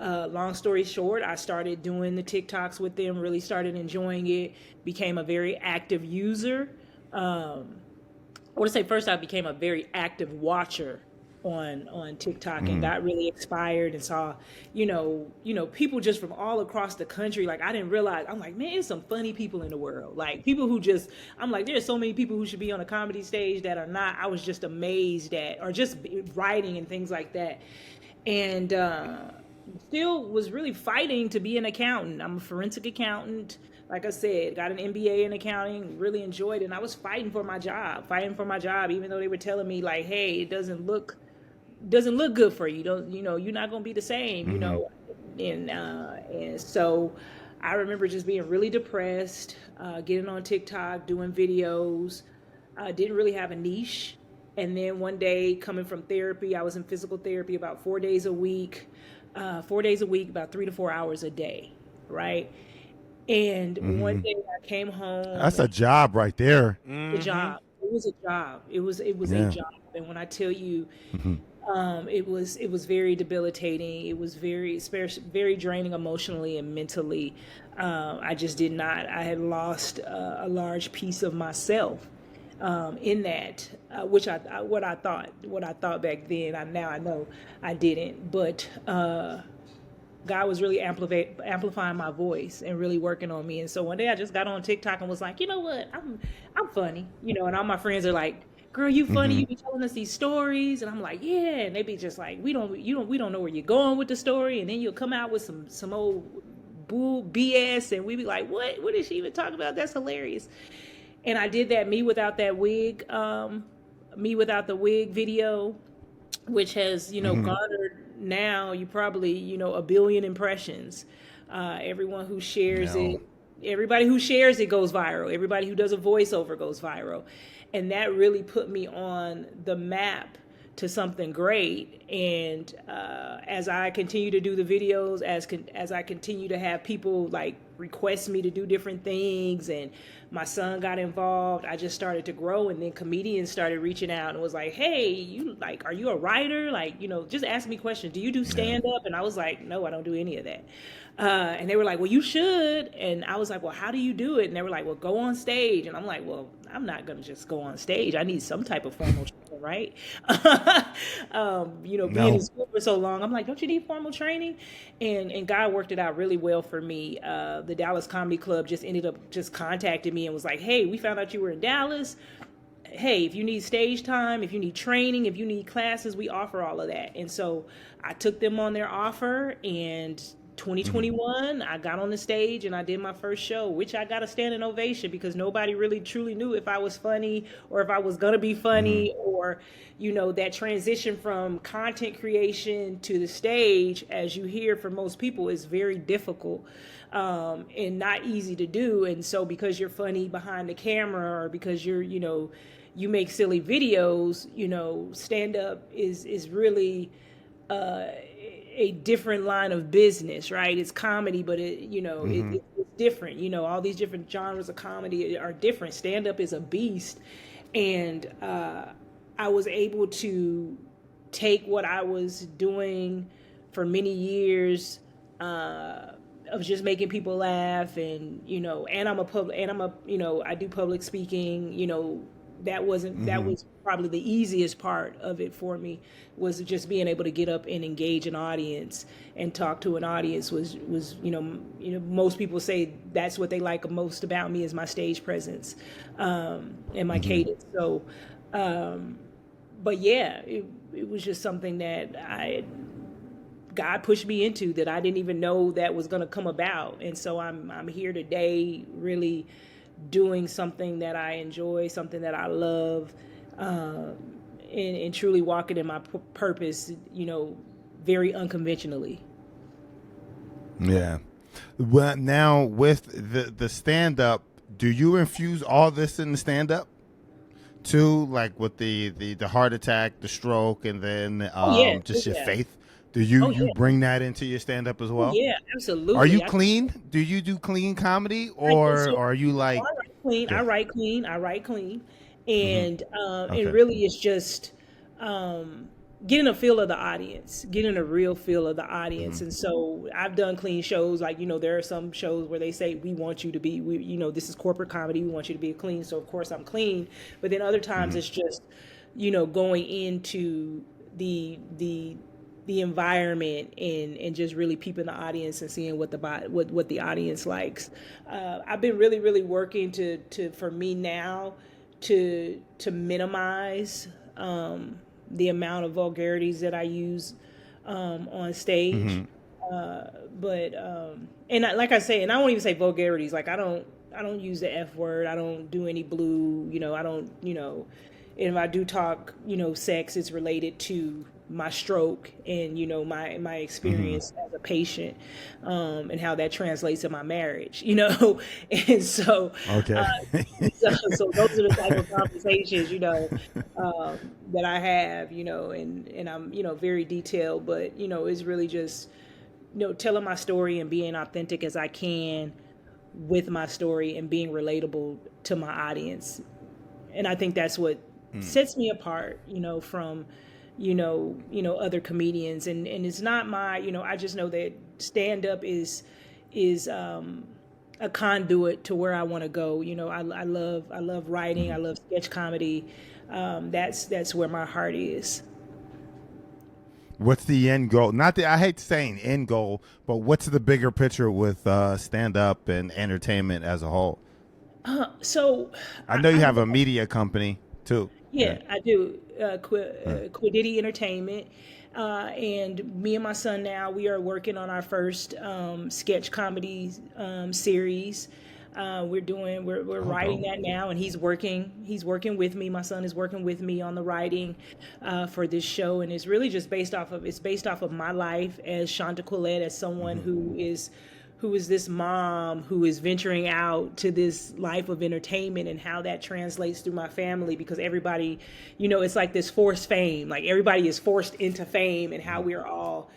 Long story short, I started doing the TikToks with them, really started enjoying it, became a very active user. I want to say first I became a very active watcher on TikTok and got really inspired and saw, people just from all across the country. Like, I didn't realize, I'm like, man, there's some funny people in the world. Like, people who just, I'm like, there's so many people who should be on a comedy stage that are not. I was just amazed at, or just writing and things like that. And still was really fighting to be an accountant. I'm a forensic accountant. Like I said, got an MBA in accounting, really enjoyed it. And I was fighting for my job, even though they were telling me like, hey, it doesn't look good for you. You're not going to be the same, And so I remember just being really depressed, getting on TikTok, doing videos. I didn't really have a niche. And then one day coming from therapy, I was in physical therapy about 4 days a week, about 3 to 4 hours a day. Right. And one day I came home. That's a job right there. A job. It was a job. It was a job. And when I tell you, it was very debilitating. It was very draining emotionally and mentally. I just did not. I had lost a large piece of myself in that, which what I thought back then. Now I know I didn't, but God was really amplifying my voice and really working on me. And so one day I just got on TikTok and was like, you know what, I'm funny, and all my friends are like, girl, you funny, you be telling us these stories. And I'm like, yeah. And they be just like, we don't know where you're going with the story. And then you'll come out with some old bull BS, and we be like, what is she even talking about? That's hilarious. And I did that me without the wig video, which has garnered now you probably 1 billion impressions. Everyone who shares it, everybody who shares it goes viral. Everybody who does a voiceover goes viral. And that really put me on the map to something great. And as I continue to do the videos, as I continue to have people like request me to do different things, and my son got involved, I just started to grow. And then comedians started reaching out and was like, hey, are you a writer? Just ask me questions. Do you do stand up? And I was like, no, I don't do any of that. And they were like, well, you should. And I was like, well, how do you do it? And they were like, well, go on stage. And I'm like, well, I'm not going to just go on stage. I need some type of formal training, right? Being in school for so long, I'm like, don't you need formal training? And God worked it out really well for me. The Dallas Comedy Club just ended up just contacting me and was like, hey, we found out you were in Dallas. Hey, if you need stage time, if you need training, if you need classes, we offer all of that. And so I took them on their offer, and 2021, I got on the stage and I did my first show, which I got a standing ovation because nobody really truly knew if I was funny or if I was going to be funny, or, that transition from content creation to the stage, as you hear from most people, is very difficult and not easy to do. And so because you're funny behind the camera, or because you make silly videos, stand up is really a different line of business, right? It's comedy, but it's different. All these different genres of comedy are different. Stand up is a beast, and I was able to take what I was doing for many years, of just making people laugh, and I do public speaking. That was probably the easiest part of it for me, was just being able to get up and engage an audience and talk to an audience. Was most people say that's what they like most about me, is my stage presence, and my cadence. So, but yeah, it was just something that God pushed me into, that I didn't even know that was going to come about. And so I'm here today, really doing something that I enjoy, something that I love, and truly walking in my purpose, very unconventionally. Yeah. Well, now with the stand up, do you infuse all this in the stand up too, like with the heart attack, the stroke, and then just your faith? Do you bring that into your stand up as well? Yeah, absolutely. Are you clean? Do you do clean comedy, or are you like? I write clean. And Okay. it really is just getting a feel of the audience, getting a real feel of the audience. And so I've done clean shows. Like, there are some shows where they say, we want you to be, this is corporate comedy, we want you to be clean. So of course I'm clean. But then other times it's just, going into the environment and just really peeping the audience and seeing what the audience likes. I've been really, really working to for me now to minimize the amount of vulgarities that I use on stage. But like I say, and I won't even say vulgarities. Like I don't use the F word. I don't do any blue. I don't. And if I do talk, sex, it's related to my stroke and my experience as a patient, and how that translates in my marriage, and so okay. so those are the type of conversations that I have, and I'm very detailed, but it's really just telling my story and being authentic as I can with my story and being relatable to my audience. And I think that's what sets me apart from other comedians, and it's not my, I just know that stand up is a conduit to where I want to go. I love writing, I love sketch comedy. That's where my heart is. What's the end goal? Not that I hate saying end goal, but what's the bigger picture with stand up and entertainment as a whole? So I know you have a media company too. Yeah, I do. Quidity Entertainment, and me and my son now, we are working on our first sketch comedy series. We're writing that now, and he's working with me. My son is working with me on the writing for this show, and it's really just based off of my life as Shantaquilette, as someone who is this mom who is venturing out to this life of entertainment, and how that translates through my family, because everybody, it's like this forced fame, like everybody is forced into fame, and how we're all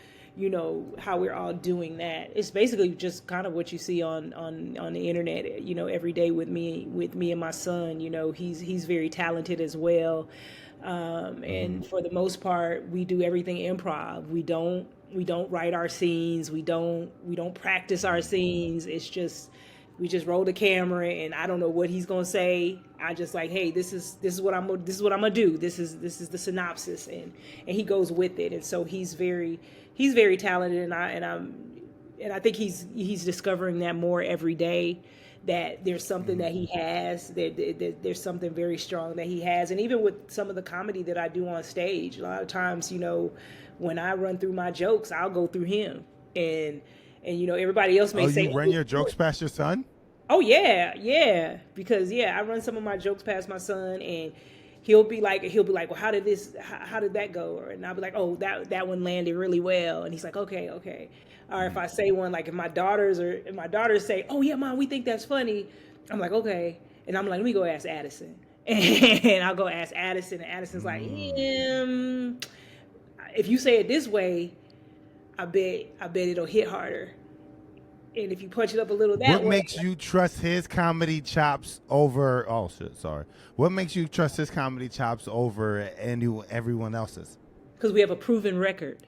doing that. It's basically just kind of what you see on the internet, every day with me and my son. He's very talented as well. And for the most part, we do everything improv. We don't write our scenes. We don't practice our scenes. It's just, we just roll the camera, and I don't know what he's gonna say. I just like, hey, this is what I'm gonna do. This is the synopsis, and he goes with it. And so he's very talented, and I think he's discovering that more every day, that there's something that he has, there's something very strong that he has. And even with some of the comedy that I do on stage, a lot of times, when I run through my jokes, I'll go through him, and everybody else may say, you run your jokes past your son? Oh yeah, because I run some of my jokes past my son, and he'll be like, well, how did that go? And I'll be like, oh, that one landed really well. And he's like, okay. Or if I say one, like if my daughters say, oh yeah, Mom, we think that's funny, I'm like, okay. And I'm like, let me go ask Addison. And I'll go ask Addison, and Addison's like, if you say it this way, I bet it'll hit harder. and if you punch it up a little that What way. makes you trust his comedy chops over? Oh shit, sorry. What makes you trust his comedy chops over everyone else's? Because we have a proven record.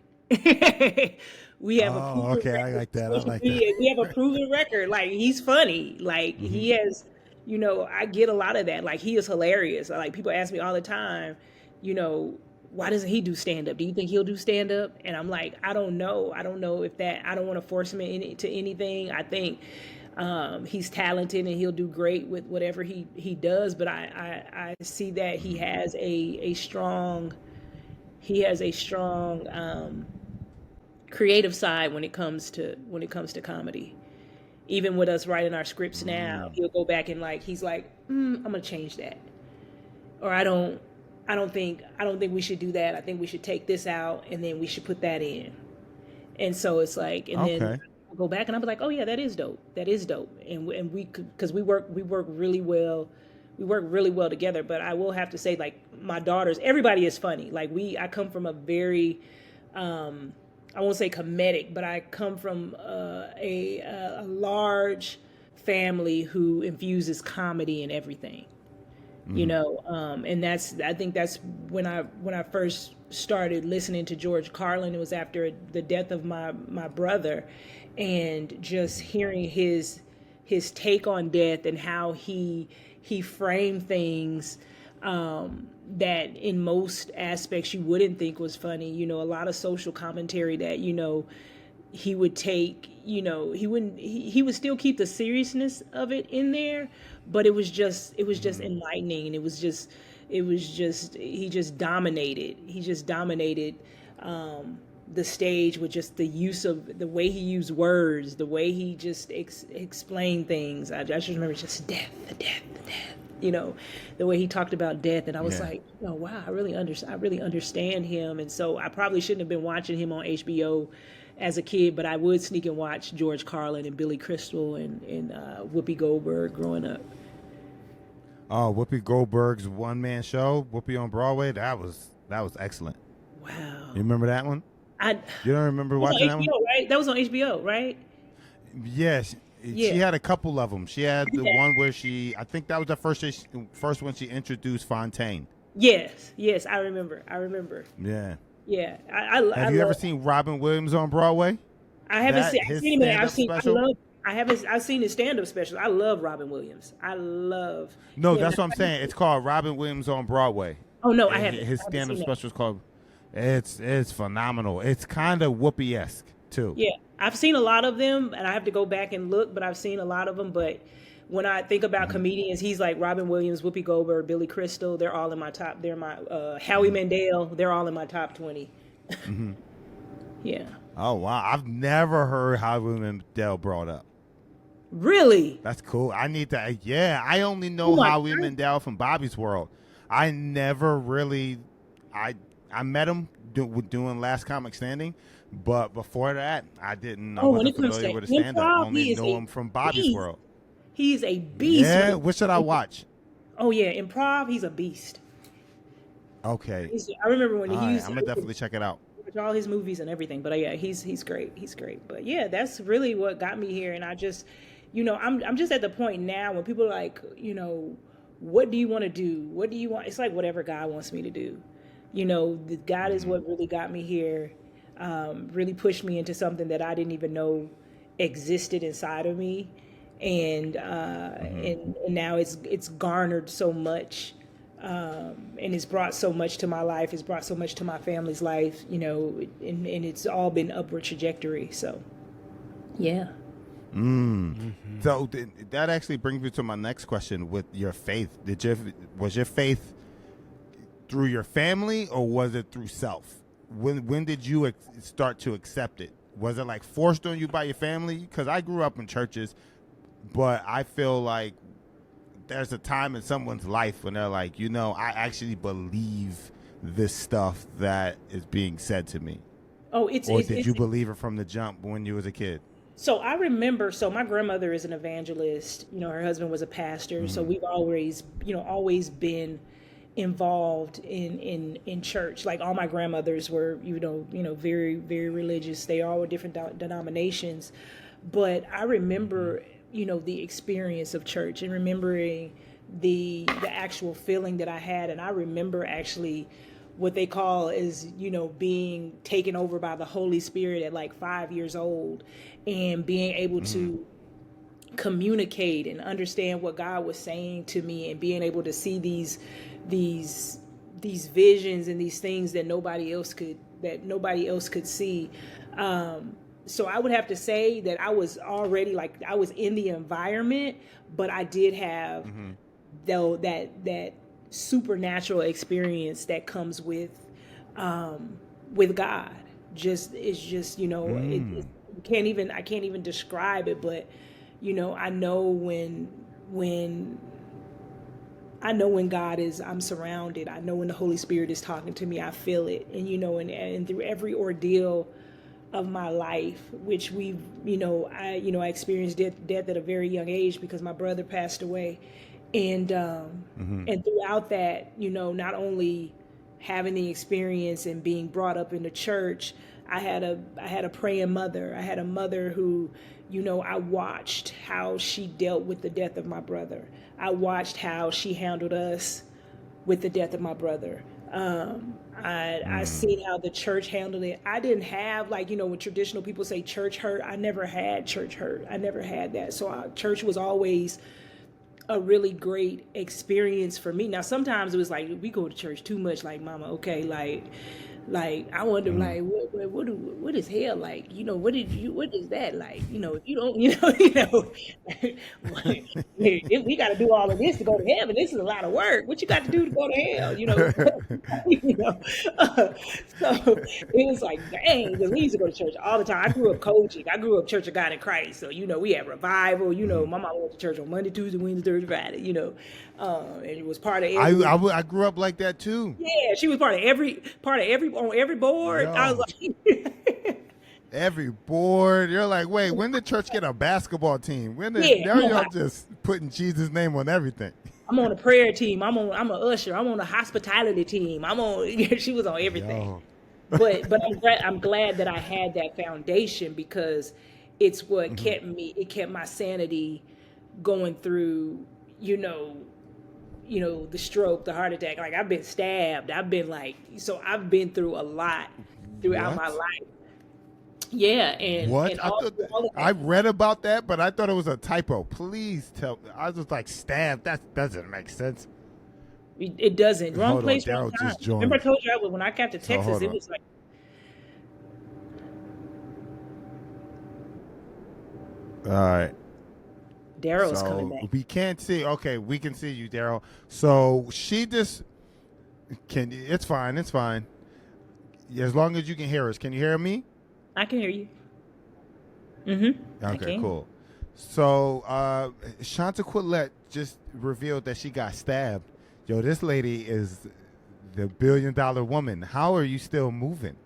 We have a Oh, proven okay. I record. like that. I like that. We have a proven record. Like, he's funny. Like, Mm-hmm. he has, I get a lot of that. Like, he is hilarious. Like, people ask me all the time, you know, why doesn't he do stand up? Do you think he'll do stand up? And I'm like, I don't know. I don't know if that, I don't want to force him into anything. I think he's talented and he'll do great with whatever he does. But I see that he has a strong, creative side when it comes to comedy. Even with us writing our scripts now, he'll go back and he's like, I'm gonna change that, or I don't think we should do that. I think we should take this out and then we should put that in. And so it's like, and then Okay. I'll go back and I'll be like, oh yeah, that is dope. That is dope. And we could, because we work really well. We work really well together. But I will have to say, like, my daughters, everybody is funny. Like, I come from a very, I won't say comedic, but I come from a large family who infuses comedy in everything. And I think that's when I first started listening to George Carlin. It was after the death of my brother, and just hearing his take on death and how he framed things that in most aspects you wouldn't think was funny. A lot of social commentary that he would take. He would still keep the seriousness of it in there, but it was just enlightening, and he just dominated the stage with just the use of the way he used words, the way he just explained things. I just remember just death, the death, the way he talked about death, and I was like, oh wow, I really understand him. And so I probably shouldn't have been watching him on HBO as a kid, but I would sneak and watch George Carlin and Billy Crystal and Whoopi Goldberg growing up. Oh, Whoopi Goldberg's one-man show, Whoopi on Broadway, that was excellent. Wow. You remember that one? You don't remember watching that one? Right? That was on HBO, right? Yes. Yeah. She had a couple of them. She had the one where I think that was the first one she introduced Fontaine. Yes, I remember. Yeah. Yeah, Have you ever seen Robin Williams on Broadway? I haven't seen. I've seen him. I've seen his stand-up special. I love Robin Williams. No, him. that's what I'm saying. It's called Robin Williams on Broadway. Oh no, I haven't. His stand-up special is called. It's phenomenal. It's kind of Whoopi-esque too. Yeah, I've seen a lot of them, and I have to go back and look. But I've seen a lot of them. But when I think about comedians, he's like Robin Williams, Whoopi Goldberg, Billy Crystal. They're all in my top. They're my Howie Mandel. They're all in my top 20. Yeah. Oh wow, I've never heard Howie Mandel brought up. Really? That's cool. I need to. Yeah, I only know Howie Mandel from Bobby's World. I never really. I met him doing Last Comic Standing, but before that, I didn't. I wasn't familiar with the stand-up. I only know him from Bobby's World. He's a beast. Yeah, what should I watch? Oh yeah, improv. He's a beast. Okay. I remember when I'm gonna definitely check it out. All his movies and everything, but yeah, he's great. He's great. But yeah, that's really what got me here. And I just, I'm just at the point now when people are like, what do you want to do? What do you want? It's like whatever God wants me to do. God is what really got me here. Really pushed me into something that I didn't even know existed inside of me. And now it's garnered so much, and it's brought so much to my life. It's brought so much to my family's life, and it's all been upward trajectory. So, yeah. So that actually brings me to my next question with your faith. Was your faith through your family or was it through self? When did you start to accept it? Was it like forced on you by your family? Because I grew up in churches. But I feel like there's a time in someone's life when they're like, I actually believe this stuff that is being said to me. Oh, did you believe it from the jump when you was a kid? So I remember, my grandmother is an evangelist. Her husband was a pastor. So we've always been involved in church. Like all my grandmothers were, very, very religious. They all were different denominations. But I remember, the experience of church and remembering the actual feeling that I had. And I remember actually what they call is, being taken over by the Holy Spirit at like 5 years old and being able to communicate and understand what God was saying to me and being able to see these visions and these things that nobody else could see. So I would have to say that I was already I was in the environment, but I did have though that supernatural experience that comes with God. I can't even describe it, but I know when I'm surrounded. I know when the Holy Spirit is talking to me, I feel it. And, and through every ordeal of my life, which I experienced death at a very young age because my brother passed away. And, and throughout that, not only having the experience and being brought up in the church, I had a praying mother. I had a mother who, I watched how she dealt with the death of my brother. I watched how she handled us with the death of my brother. I seen how the church handled it. I didn't have when traditional people say church hurt. I never had church hurt. I never had that. So church was always a really great experience for me. Now, sometimes it was like, we go to church too much, like, mama, okay, I wonder, what is hell like? What is that like? If you don't, if we got to do all of this to go to heaven, this is a lot of work. What you got to do to go to hell? So it was like, dang, because we used to go to church all the time. I grew up coaching. I grew up Church of God in Christ. So, we had revival. My mom went to church on Monday, Tuesday, Wednesday, Thursday, Friday, and it was part of every. I grew up like that too. Yeah, she was part of every on every board. Yo. I was like, every board. You're like, wait, when did church get a basketball team? Now y'all just putting Jesus' name on everything. I'm on a prayer team. I'm an usher. I'm on a hospitality team. She was on everything. Yo. But I'm glad that I had that foundation because it's what kept me. It kept my sanity going through. The stroke, the heart attack. Like, I've been stabbed. I've been through a lot throughout my life. Yeah, and what? And I read about that, but I thought it was a typo. Please tell me. I was like, stabbed. That doesn't make sense. It doesn't. Wrong place, wrong time. Remember I told you when I got to Texas, it was like. All right. Daryl's coming back. We can't see. Okay, we can see you, Darryl. So she just it's fine. It's fine. As long as you can hear us. Can you hear me? I can hear you. Okay, cool. So Shantaquilette just revealed that she got stabbed. Yo, this lady is the $1 billion woman. How are you still moving?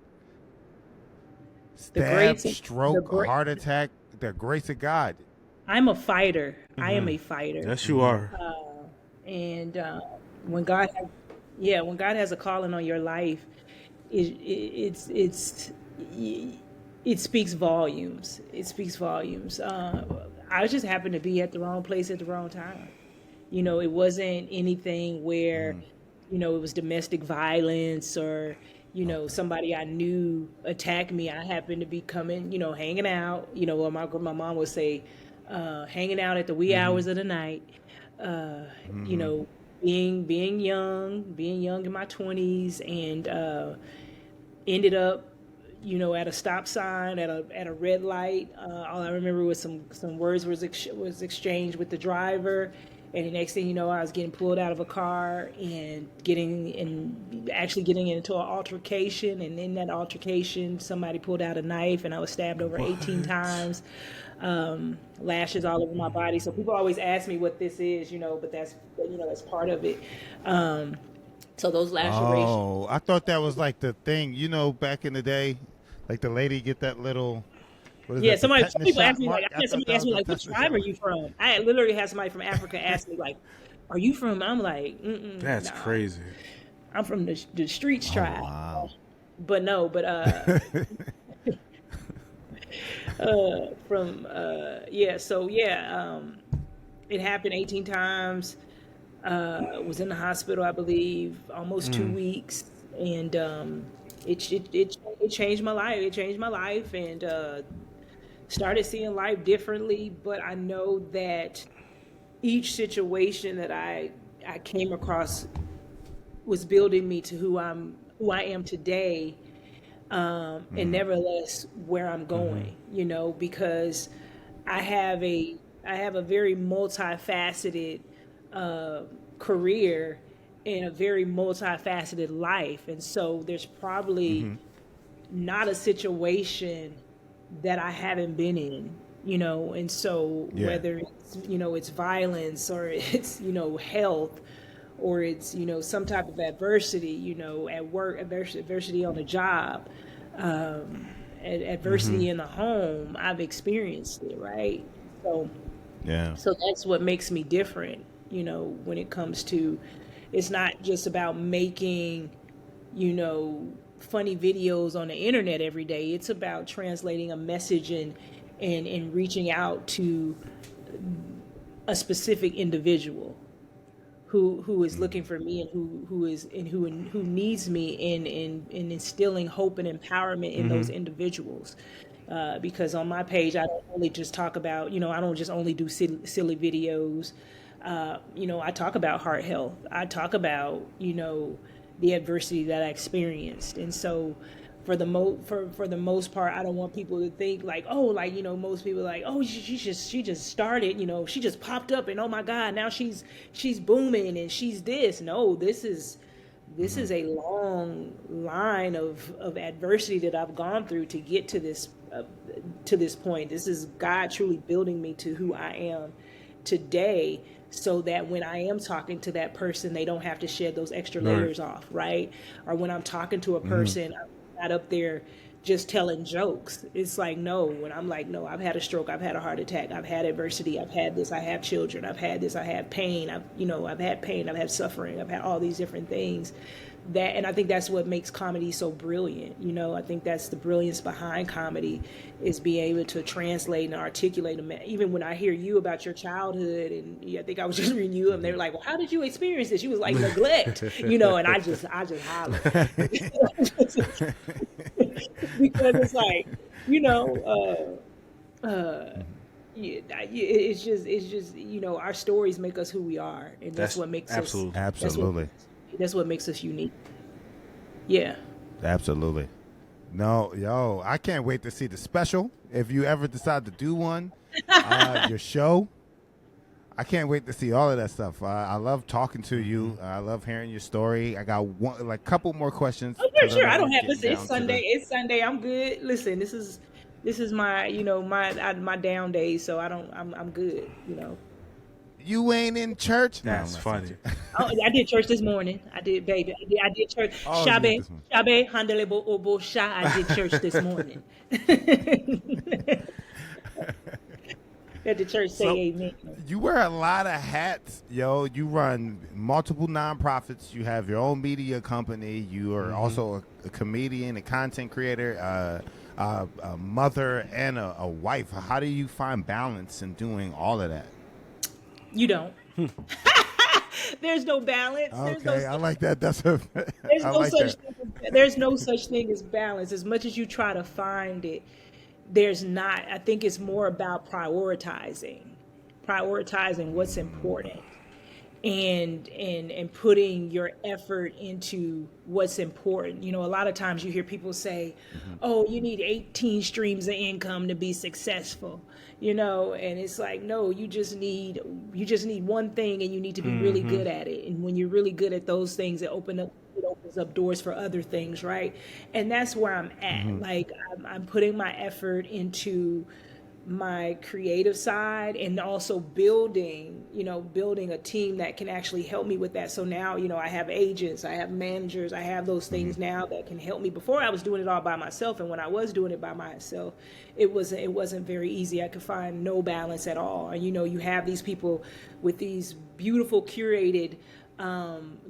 Stab, stroke, heart attack, the grace of God. I'm a fighter. I am a fighter. Yes, you are. And when God has a calling on your life, it speaks volumes. It speaks volumes. I just happened to be at the wrong place at the wrong time. It wasn't anything where, it was domestic violence or, somebody I knew attacked me. I happened to be coming, hanging out, what my mom would say, hanging out at the wee hours of the night, being young in my 20s, and ended up, at a stop sign at a red light. All I remember was some words was exchanged with the driver, and the next thing you know, I was getting pulled out of a car and getting into an altercation, and in that altercation, somebody pulled out a knife, and I was stabbed over 18 times. Lashes all over my body. So people always ask me what this is, but that's part of it. So those lacerations. Oh, I thought that was like the thing, back in the day, like the lady get that little. What is that, some people ask me which tribe are you from? I literally had somebody from Africa ask me like, are you from? I'm like, that's crazy. I'm from the streets tribe. Wow. But It happened 18 times. Was in the hospital, I believe, almost 2 weeks, and it changed my life. It changed my life, and started seeing life differently. But I know that each situation that I came across was building me to who I am today, and nevertheless where I'm going. You know, because I have a very multifaceted career and a very multifaceted life, and so there's probably not a situation that I haven't been in, you know. And so whether it's, you know, it's violence, or it's, you know, health, or it's, you know, some type of adversity, you know, at work, adversity on the job, adversity in the home, I've experienced it, right? So that's what makes me different, you know, when it comes to, it's not just about making, you know, funny videos on the internet every day. It's about translating a message and reaching out to a specific individual who is looking for me, and who needs me, in instilling hope and empowerment in those individuals. Because on my page, I don't only just talk about, you know, I don't just only do silly videos. You know, I talk about heart health. I talk about, you know, the adversity that I experienced. And so for the most part, I don't want people to think like, oh, like, you know, most people are like, oh, she just started, you know, she just popped up, and oh my God, now she's booming, and she's this. No, this is a long line of adversity that I've gone through to get to this point. This is God truly building me to who I am today, so that when I am talking to that person, they don't have to shed those extra layers off, right? Or when I'm talking to a person, I'm not up there just telling jokes. It's like, no, when I'm like, no, I've had a stroke, I've had a heart attack, I've had adversity, I've had this, I have children, I've had this, I have pain, I've had pain, I've had suffering, I've had all these different things. And I think that's what makes comedy so brilliant. You know, I think that's the brilliance behind comedy, is being able to translate and articulate them. Even when I hear you about your childhood, and I think I was just reading you, and they were like, well, how did you experience this? You was like, neglect, you know, and I just holler. Because it's like, you know, it's just, you know, our stories make us who we are, and that's what makes us absolutely. That's what makes us unique. Yeah. Absolutely. No, yo, I can't wait to see the special. If you ever decide to do one, your show, I can't wait to see all of that stuff. I love talking to you. I love hearing your story. I got couple more questions. Oh, sure. I don't have. Listen, it's Sunday. It's Sunday. I'm good. Listen, this is my, you know, my down days. So I'm good. You know. You ain't in church? That's funny. Oh, I did church this morning. I did, baby. I did church. Shabe, handelebo obo sha. I did church this morning. Let the church say amen. You wear a lot of hats, yo. You run multiple nonprofits. You have your own media company. You are also a comedian, a content creator, a mother, and a wife. How do you find balance in doing all of that? You don't. There's no balance. Okay, I like that. There's no such thing as balance. As much as you try to find it, there's not. I think it's more about prioritizing what's important, and putting your effort into what's important. You know, a lot of times you hear people say, oh, you need 18 streams of income to be successful, you know, and it's like, no, you just need one thing, and you need to be really good at it. And when you're really good at those things, it opens up doors for other things, right? And that's where I'm at. Like, I'm putting my effort into my creative side, and also building a team that can actually help me with that. So now, you know, I have agents, I have managers, I have those things now that can help me. Before, I was doing it all by myself, and when I was doing it by myself, it wasn't very easy. I could find no balance at all. And, you know, you have these people with these beautiful curated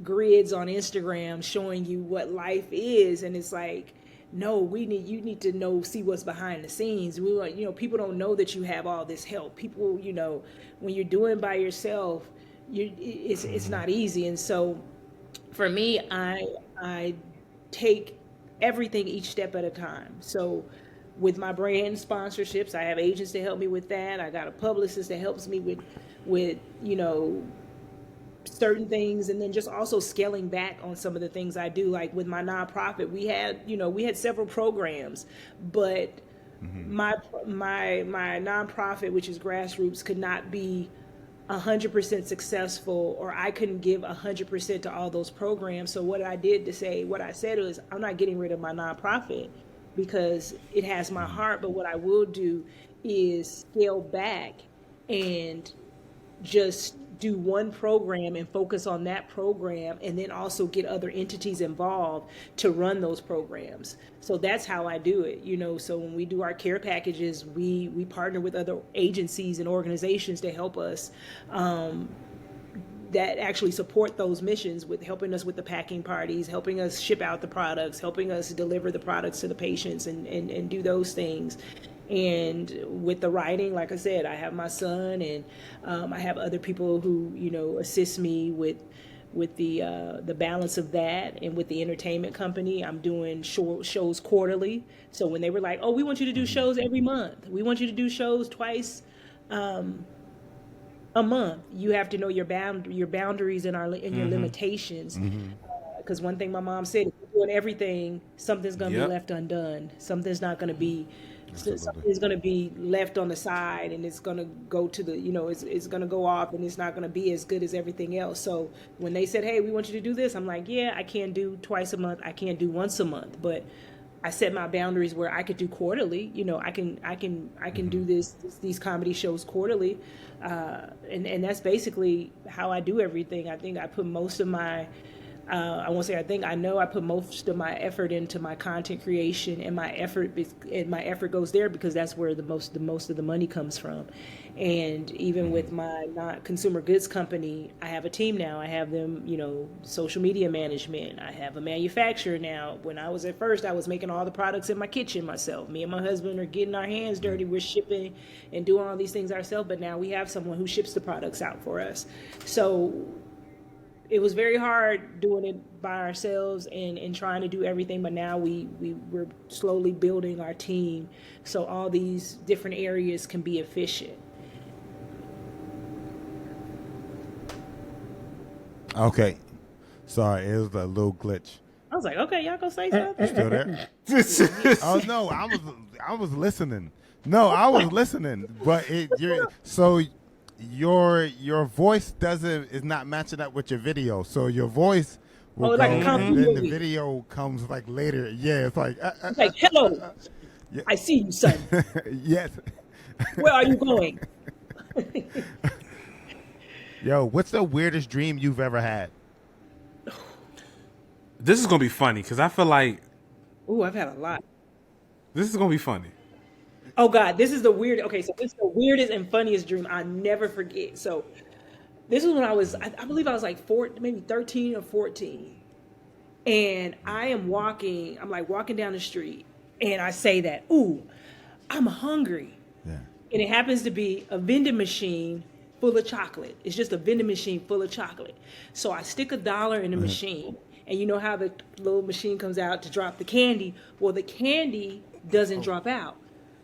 grids on Instagram showing you what life is, and it's like, no, you need to see what's behind the scenes. We want, people don't know that you have all this help. People, when you're doing by yourself, it's not easy. And so for me, I take everything each step at a time. So with my brand sponsorships, I have agents to help me with that. I got a publicist that helps me with certain things, and then just also scaling back on some of the things I do. Like with my nonprofit, we had several programs, but my nonprofit, which is grassroots, could not be 100% successful, or I couldn't give 100% to all those programs. So what I said was, I'm not getting rid of my nonprofit because it has my heart, but what I will do is scale back and just do one program and focus on that program, and then also get other entities involved to run those programs. So that's how I do it. So when we do our care packages, we partner with other agencies and organizations to help us that actually support those missions, with helping us with the packing parties, helping us ship out the products, helping us deliver the products to the patients, and do those things. And with the writing, like I said, I have my son, and I have other people who assist me with the balance of that. And with the entertainment company, I'm doing shows quarterly. So when they were like, "Oh, we want you to do shows every month. We want you to do shows twice a month," you have to know your boundaries and your limitations. Because one thing my mom said, if you're doing everything, something's going to be left undone. Something's not going to be. Something's going to be left on the side, and it's going to go to the, it's going to go off, and it's not going to be as good as everything else. So when they said, "Hey, we want you to do this," I'm like, yeah, I can't do twice a month. I can't do once a month, but I set my boundaries where I could do quarterly. I can do these comedy shows quarterly. And that's basically how I do everything. I think I put most of my, I won't say I think, I know I put most of my effort into my content creation, and my effort goes there because that's where the most of the money comes from. And even with my consumer goods company, I have a team now. I have them, social media management. I have a manufacturer now. When I was at first, I was making all the products in my kitchen myself. Me and my husband are getting our hands dirty. We're shipping and doing all these things ourselves, but now we have someone who ships the products out for us. So it was very hard doing it by ourselves and trying to do everything, but now we're slowly building our team so all these different areas can be efficient. Okay. Sorry, it was a little glitch. I was like, okay, y'all go say something. You still there? Oh no, I was listening. No, I was listening, but your voice is not matching up with your video. So your voice will go, like and then the video comes like later. Yeah, it's like it's like, hello, yeah. I see you, son. Yes. Where are you going? Yo, what's the weirdest dream you've ever had? This is gonna be funny because I feel like, ooh, I've had a lot. This is gonna be funny. Oh God, this is the weirdest and funniest dream I never forget. So this was when I believe I was like maybe 13 or 14. And I'm walking down the street, and I say that, ooh, I'm hungry. Yeah. And it happens to be a vending machine full of chocolate. It's just a vending machine full of chocolate. So I stick $1 in the machine, and you know how the little machine comes out to drop the candy? Well, the candy doesn't drop out.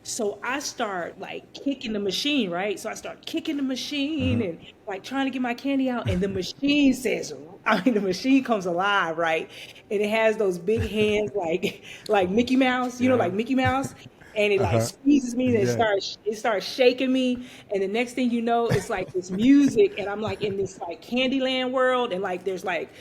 So I start like kicking the machine, right? So I start kicking the machine and like trying to get my candy out. And the machine the machine comes alive, right? And it has those big hands like Mickey Mouse, like Mickey Mouse. And it like squeezes me, and it starts shaking me. And the next thing you know, it's like this music, and I'm like in this like Candyland world, and like there's like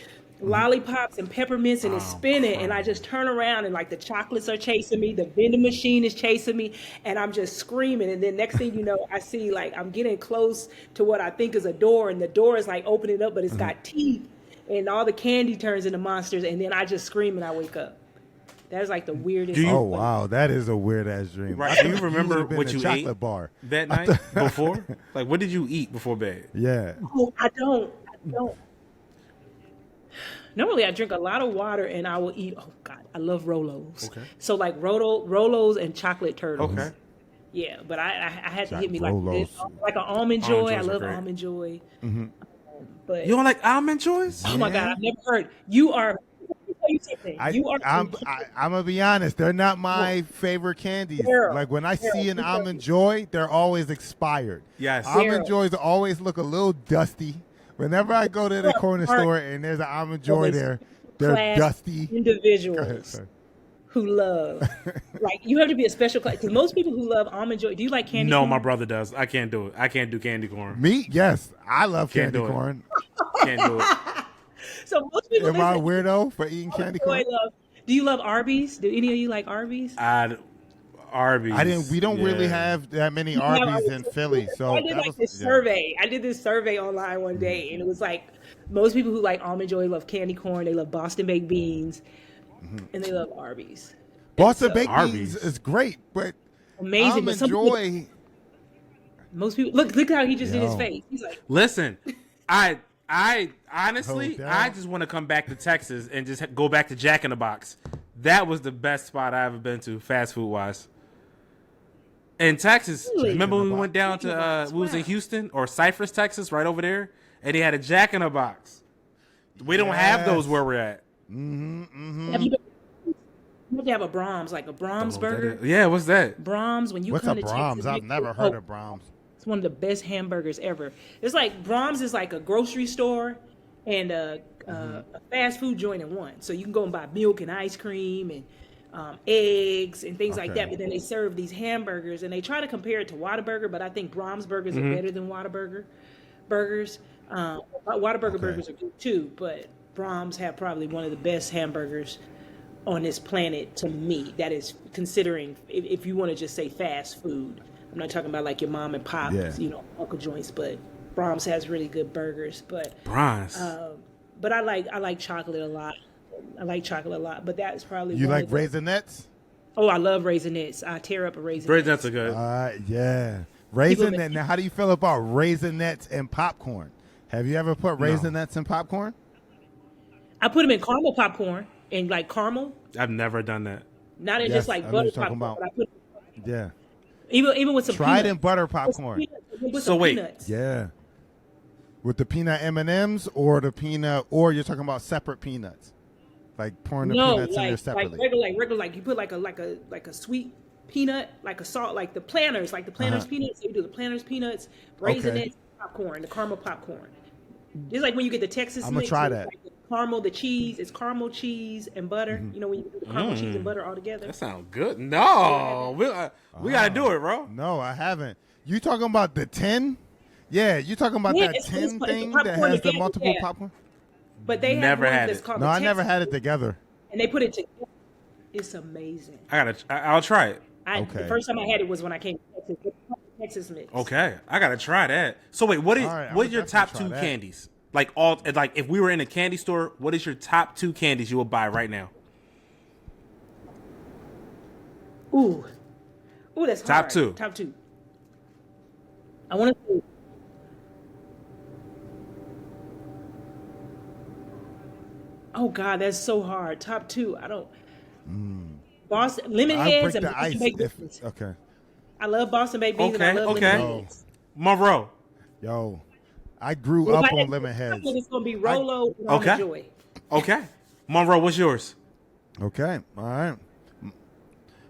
lollipops and peppermints, and it's spinning, and I just turn around, and like the chocolates are chasing me, the vending machine is chasing me, and I'm just screaming. And then next thing you know, I see like I'm getting close to what I think is a door, and the door is like opening up, but it's got teeth, and all the candy turns into monsters, and then I just scream and I wake up. That's like the weirdest. Oh wow, that is a weird ass dream. Right? Do you remember what you ate bar that night before? Like, what did you eat before bed? Yeah. Oh, I don't. Normally, I drink a lot of water and I will eat. Oh God, I love Rolos. Okay. So like Rolos and chocolate turtles. Okay. Yeah, but I had to hit me Rolos. like an almond joy. I Joys are love great. almond joy. But You don't like almond joys? oh my God, I've never heard. You are. Let me tell you something. You are. I'm gonna be honest. They're not my favorite candies. Daryl, Like when I see an Daryl, almond joy, they're always expired. Yes. Almond Daryl. joys always look a little dusty. Whenever I go to the corner store and there's an almond joy Always there, they're class dusty. Go ahead, individuals sorry. who love, like you have to be a special class. Because most people who love almond joy, do you like candy? No, corn? my brother does. I can't do it. I can't do candy corn. Me? Yes, I love Can't candy do it. corn. Can't do it. So most people. Am I a listen, weirdo for eating candy corn? Do you love Arby's? Do any of you like Arby's? Arby's. We don't really yeah. have that many have Arby's Arby's. in Philly, so I did that like was, this yeah. survey. I did this survey online one day, and it was like most people who like almond joy love candy corn. They love Boston baked beans, and they love Arby's. Boston So- baked Arby's. beans is great, but Amazing, but almond some people, joy. most people look how he just did his Yo. face. He's like, Listen, I honestly, Hold I down. just want to come back to Texas and just go back to Jack in the Box. That was the best spot I ever been to, fast food wise. In Texas, Really? remember when we Jack in the went down Jack in the to Box, we was in wow. Houston or Cypress, Texas, right over there, and they had a Jack in the Box. We don't have those Yes. where we're at. have you been? You have to have a Brahms, like a Brahms burger. Yeah, what's that? Brahms, when you What's come a to Brahms? Texas, I've make never sure- heard of Brahms. It's one of the best hamburgers ever. It's like Brahms is like a grocery store and a fast food joint in one. So you can go and buy milk and ice cream and eggs and things like Okay. that. But then they serve these hamburgers and they try to compare it to Whataburger, but I think Brahms burgers are better than Whataburger burgers. Whataburger burgers are good too, but Brahms have probably one of the best hamburgers on this planet to me. That is considering if you want to just say fast food. I'm not talking about like your mom and pop, Yeah. uncle joints, but Brahms has really good burgers. But Bronze. I like chocolate a lot. I like chocolate a lot, but that's probably You one like of the- Raisinets? Oh, I love Raisinets. I tear up a Raisinets. Raisinets are good. Yeah. People Raisinets. Now, how do you feel about Raisinets and popcorn? Have you ever put Raisinets in popcorn? I put them in caramel popcorn and like caramel, I've never done that. not in Yes, just like I know butter what you're talking popcorn. about. But I put Yeah. even with some Try it peanuts. in butter With some popcorn. peanuts, with So some wait. peanuts. Yeah. With the peanut M&Ms or the peanut, or you're talking about separate peanuts, like pouring the No, peanuts in there like separately. regular, like you put like a sweet peanut, like a salt, like the Planters peanuts. So you do the Planters peanuts, Raisinets, popcorn, the caramel popcorn. It's like when you get the Texas I'ma mix, try it's that. like the caramel, the cheese. It's caramel, cheese, and butter. You know when you do the caramel, cheese, and butter all together. That sounds good. No, we gotta do it, bro. No, I haven't. You talking about the tin? Yeah, you talking about Yeah, that it's tin the thing popcorn that has the together, multiple yeah. popcorn? But they Never have one had that's it. called No, the I never Texas, had it together. and they put it together. It's amazing. I'll try it. Okay. The first time I had it was when I came to Texas. It's called the Texas mix. Okay, I gotta try that. So wait, what is All right, I what would are your top definitely two try that. candies? Like if we were in a candy store, what is your top two candies you would buy right now? Ooh, that's Top hard. two. Top two. I want to say. Oh God, that's so hard. Top two. I don't. Boston lemon I heads break and the Boston ice. baked If, beans. okay. I love Boston baked beans and I Okay, love okay. lemon heads. Monroe. Yo, I grew If up I had on to lemon pick heads. chocolate, it's gonna be Rolo and Okay. Almond Joy. Okay, Monroe, what's yours? Okay, all right.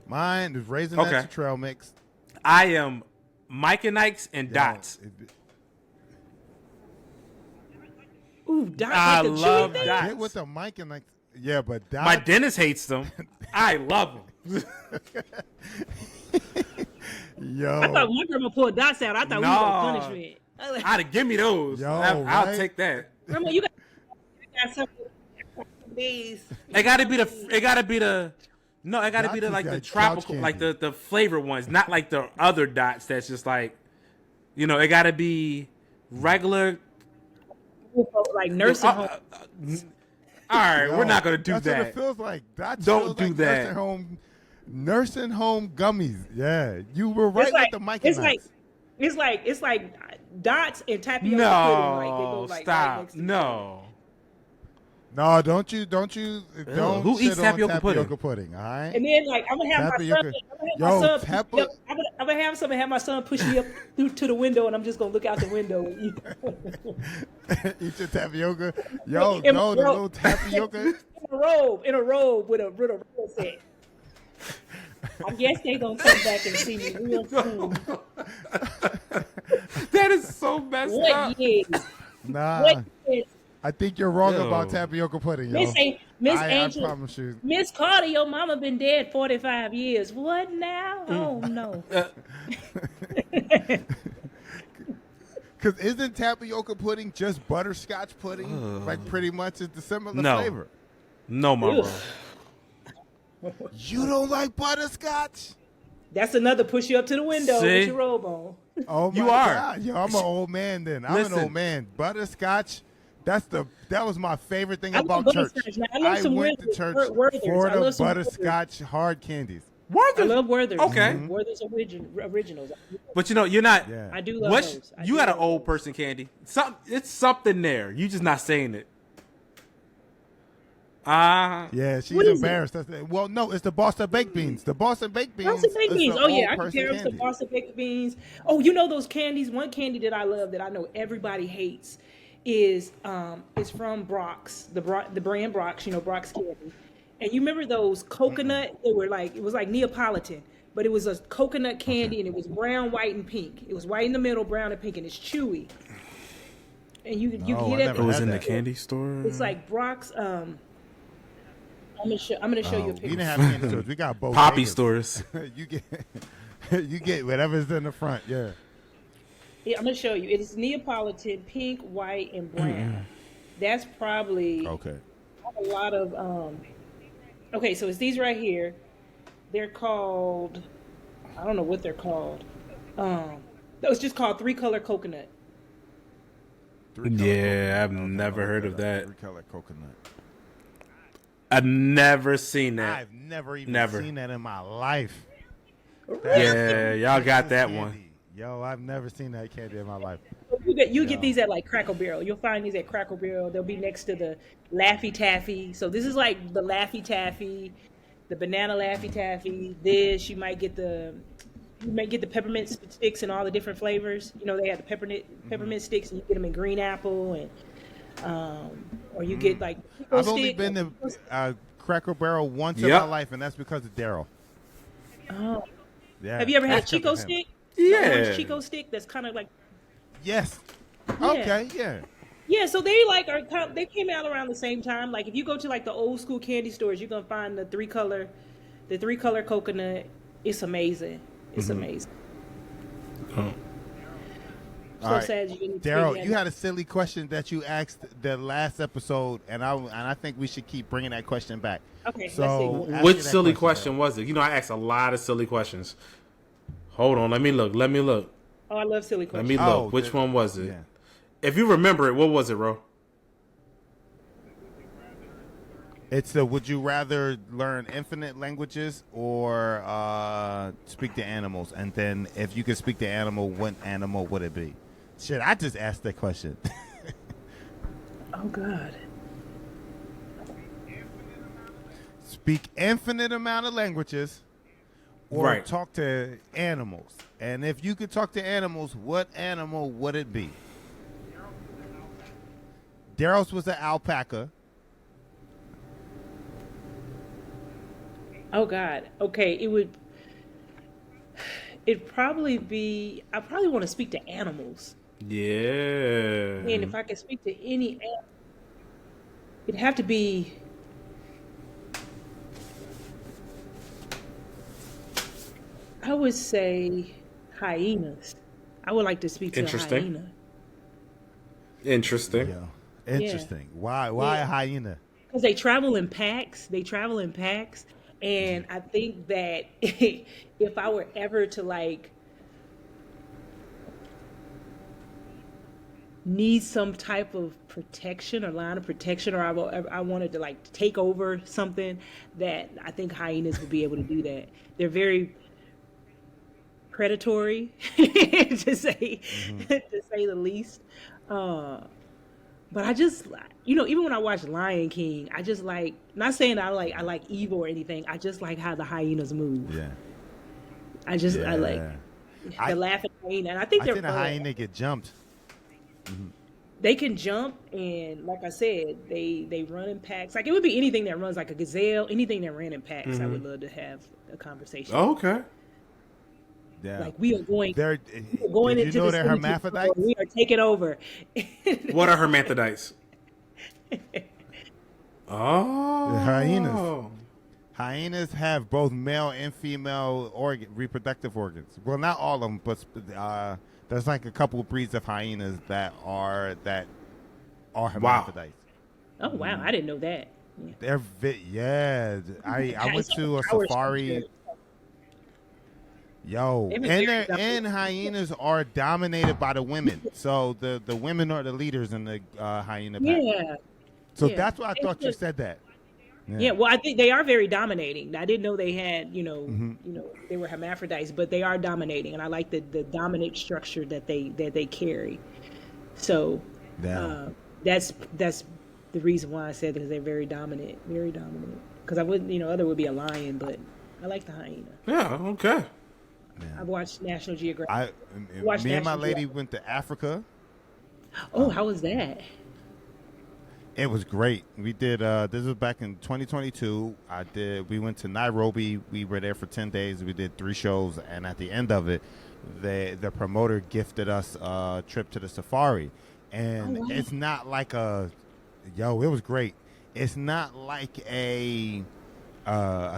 Mine is Raisinets Okay. and trail mix. I am Mike and Ike's and Yo, Dots. Ooh, Dots I like the love chewy thing? Dots. Get with the mic and like, yeah, but My Dots, dentist hates them. I love them. I thought yo, my grandma pulled Dots out. I thought we were gonna punish me. I'd give me those. Yo, I'll right? take that. Grandma, you got something. These. It gotta be the. It gotta be the. No, it gotta be Dots the is the like tropical, couch like candy. the flavored ones, not like the other Dots. That's just like, it gotta be regular. Like nursing home. All right, yo, we're not gonna do that's what that. it feels like. Dots Don't feels do like that. Nursing home gummies. Yeah, you were right with the mic and It's like Dots and tapioca pudding. Like, they go No, like right stop. next to each other. No. No, don't Who shit eats on tapioca tapioca pudding? pudding, all right? And then like I'm gonna have Tapioca. my son, Yo, I'm gonna have something, have my son push me up through to the window, and I'm just gonna look out the window and eat. eat your tapioca. Yo, In no, a the robe. little tapioca. in a robe with a robe set. I guess they gonna come back and see me real soon. That is so messed up. What years? Nah, What years? I think you're wrong Yo. about tapioca pudding, yo. Miss I Angela, promise you. Miss Carter, your mama been dead 45 years. What now? Oh no. Because isn't tapioca pudding just butterscotch pudding? Like pretty much it's the similar No. flavor. No, Monroe. You don't like butterscotch? That's another push you up to the window See? with your robe on. Oh my You are. God. Yo, I'm an old man then. I'm Listen. an old man. Butterscotch, that was my favorite thing I about love church. butterscotch. Now, I love some went to Werther's. church Werther's. for I the love some butterscotch hard candies. I Werther's. love Werther's. Okay. Werther's originals. But you're not. Yeah. I do love What? those. I You do got an love old those. person candy. It's something there. You just not saying it. Yeah, she's What is embarrassed. Well, no, it's the Boston baked beans. The Boston baked beans. Boston baked is beans. the Oh yeah, old I person compare them to candy. Boston baked beans. Oh, you know those candies? One candy that I love that I know everybody hates is from Brock's, the brand Brock's. You know Brock's candy. And you remember those coconut? They were like, it was like Neapolitan, but it was a coconut candy, and it was brown, white, and pink. It was white in the middle, brown and pink, and it's chewy. And you No, get I it. never It was had in the that. candy store. It's like Brock's. I'm gonna show you a We picture. didn't have candy stores. We got both. Poppy stores. you get whatever's in the front. Yeah. Yeah, I'm gonna show you. It is Neapolitan, pink, white, and brown. That's probably Okay. a lot of. Okay, so it's these right here. They're called. I don't know what they're called. No, it's just called 3-color coconut. Yeah, I've never heard of that. 3-color coconut. I've never seen that. I've never even Never. seen that in my life. Yeah, y'all got that Candy. one. Yo, I've never seen that candy in my life. You get these at like Cracker Barrel. You'll find these at Cracker Barrel. They'll be next to the Laffy Taffy. So this is like the Laffy Taffy, the banana Laffy Taffy. This you might get the peppermint sticks and all the different flavors. You know they have the peppermint sticks, and you get them in green apple and or you get like I've only been to Cracker Barrel once in Yep. my life, and that's because of Darryl. Oh. Yeah. Have you ever had that's 'cause Chico of him. stick? Yeah. The orange Chico stick that's kind of like Yes. Okay. Yeah. yeah. So they they came out around the same time. Like if you go to like the old school candy stores, you're gonna find the 3-color coconut. It's amazing. It's amazing. Oh. So All right. sad you didn't. Daryl, you had a silly question that you asked the last episode, and I think we should keep bringing that question back. Okay. So, let's see. ask Which me that silly question, question was it? You know, I asked a lot of silly questions. Hold on, let me look. Oh, I love silly Let questions. me look. Oh, Which one was it? Yeah. If you remember it, what was it, Ro? It's the would you rather learn infinite languages or speak to animals? And then if you could speak to animal, what animal would it be? Shit, I just asked that question. Oh God. Speak infinite amount of languages or Right. talk to animals. And if you could talk to animals, what animal would it be? Daryl's was an alpaca. Oh God. Okay. It'd probably be. I probably want to speak to animals. Yeah. And if I could speak to any animal, it'd have to be. I would say hyenas. I would like to speak to a Interesting. hyena. Interesting. Yeah. Interesting. Why Yeah. a hyena? Because they travel in packs. And I think that if I were ever to like need some type of protection or line of protection, or I wanted to like take over something, that I think hyenas would be able to do that. They're very predatory, to say the least. But I just, even when I watch Lion King, I just like, not saying I like evil or anything. I just like how the hyenas move. Yeah. I like the laughing hyena, and I think they're the fun. hyena get jumped. They can jump, and like I said, they run in packs. Like it would be anything that runs, like a gazelle, anything that ran in packs. I would love to have a conversation. Oh, okay. Yeah. Like we are going They're, into the they're city hermaphrodites? tomorrow. We are taking over. What are hermaphrodites? Oh. The hyenas. Hyenas have both male and female reproductive organs. Well, not all of them, but there's like a couple of breeds of hyenas that are hermaphrodites. Oh wow, I didn't know that. Yeah. They're I went to a safari. Yo, and hyenas are dominated by the women. So the women are the leaders in the hyena pack. Yeah. So that's why I thought you said that. Yeah, well, I think they are very dominating. I didn't know they had, they were hermaphrodites, but they are dominating, and I like the dominant structure that they carry. So that's the reason why I said, because they're very dominant, very dominant. Because I wouldn't, other would be a lion, but I like the hyena. Yeah, okay. Yeah. I've watched National Geographic. Me and my lady went to Africa. Oh, how was that? It was great. We did. This was back in 2022. We went to Nairobi. We were there for 10 days. We did 3 shows, and at the end of it, the promoter gifted us a trip to the safari. And it's not like it was great. It's not like a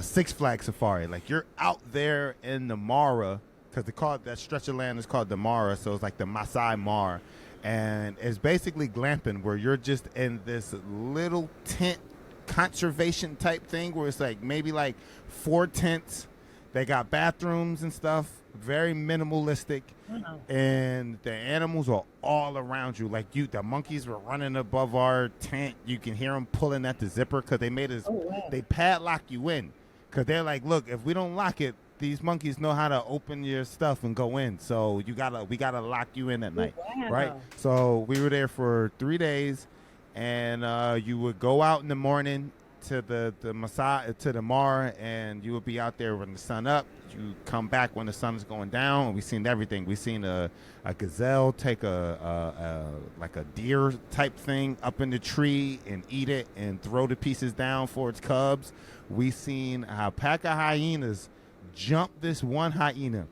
Six Flags safari. Like you're out there in the Mara, because that stretch of land is called the Mara. So it's like the Masai Mara. And it's basically glamping, where you're just in this little tent conservation type thing, where it's like maybe like 4 tents. They got bathrooms and stuff, very minimalistic. Wow. And the animals are all around you. Like the monkeys were running above our tent. You can hear them pulling at the zipper, because they made us, they padlock you in. Because they're like, look, if we don't lock it, these monkeys know how to open your stuff and go in. So we gotta lock you in at night, right? So we were there for 3 days, and you would go out in the morning to the Mara, and you would be out there when the sun up. You come back when the sun is going down. We seen everything. We seen a gazelle take like a deer type thing up in the tree and eat it and throw the pieces down for its cubs. We seen a pack of hyenas jump this one hyena,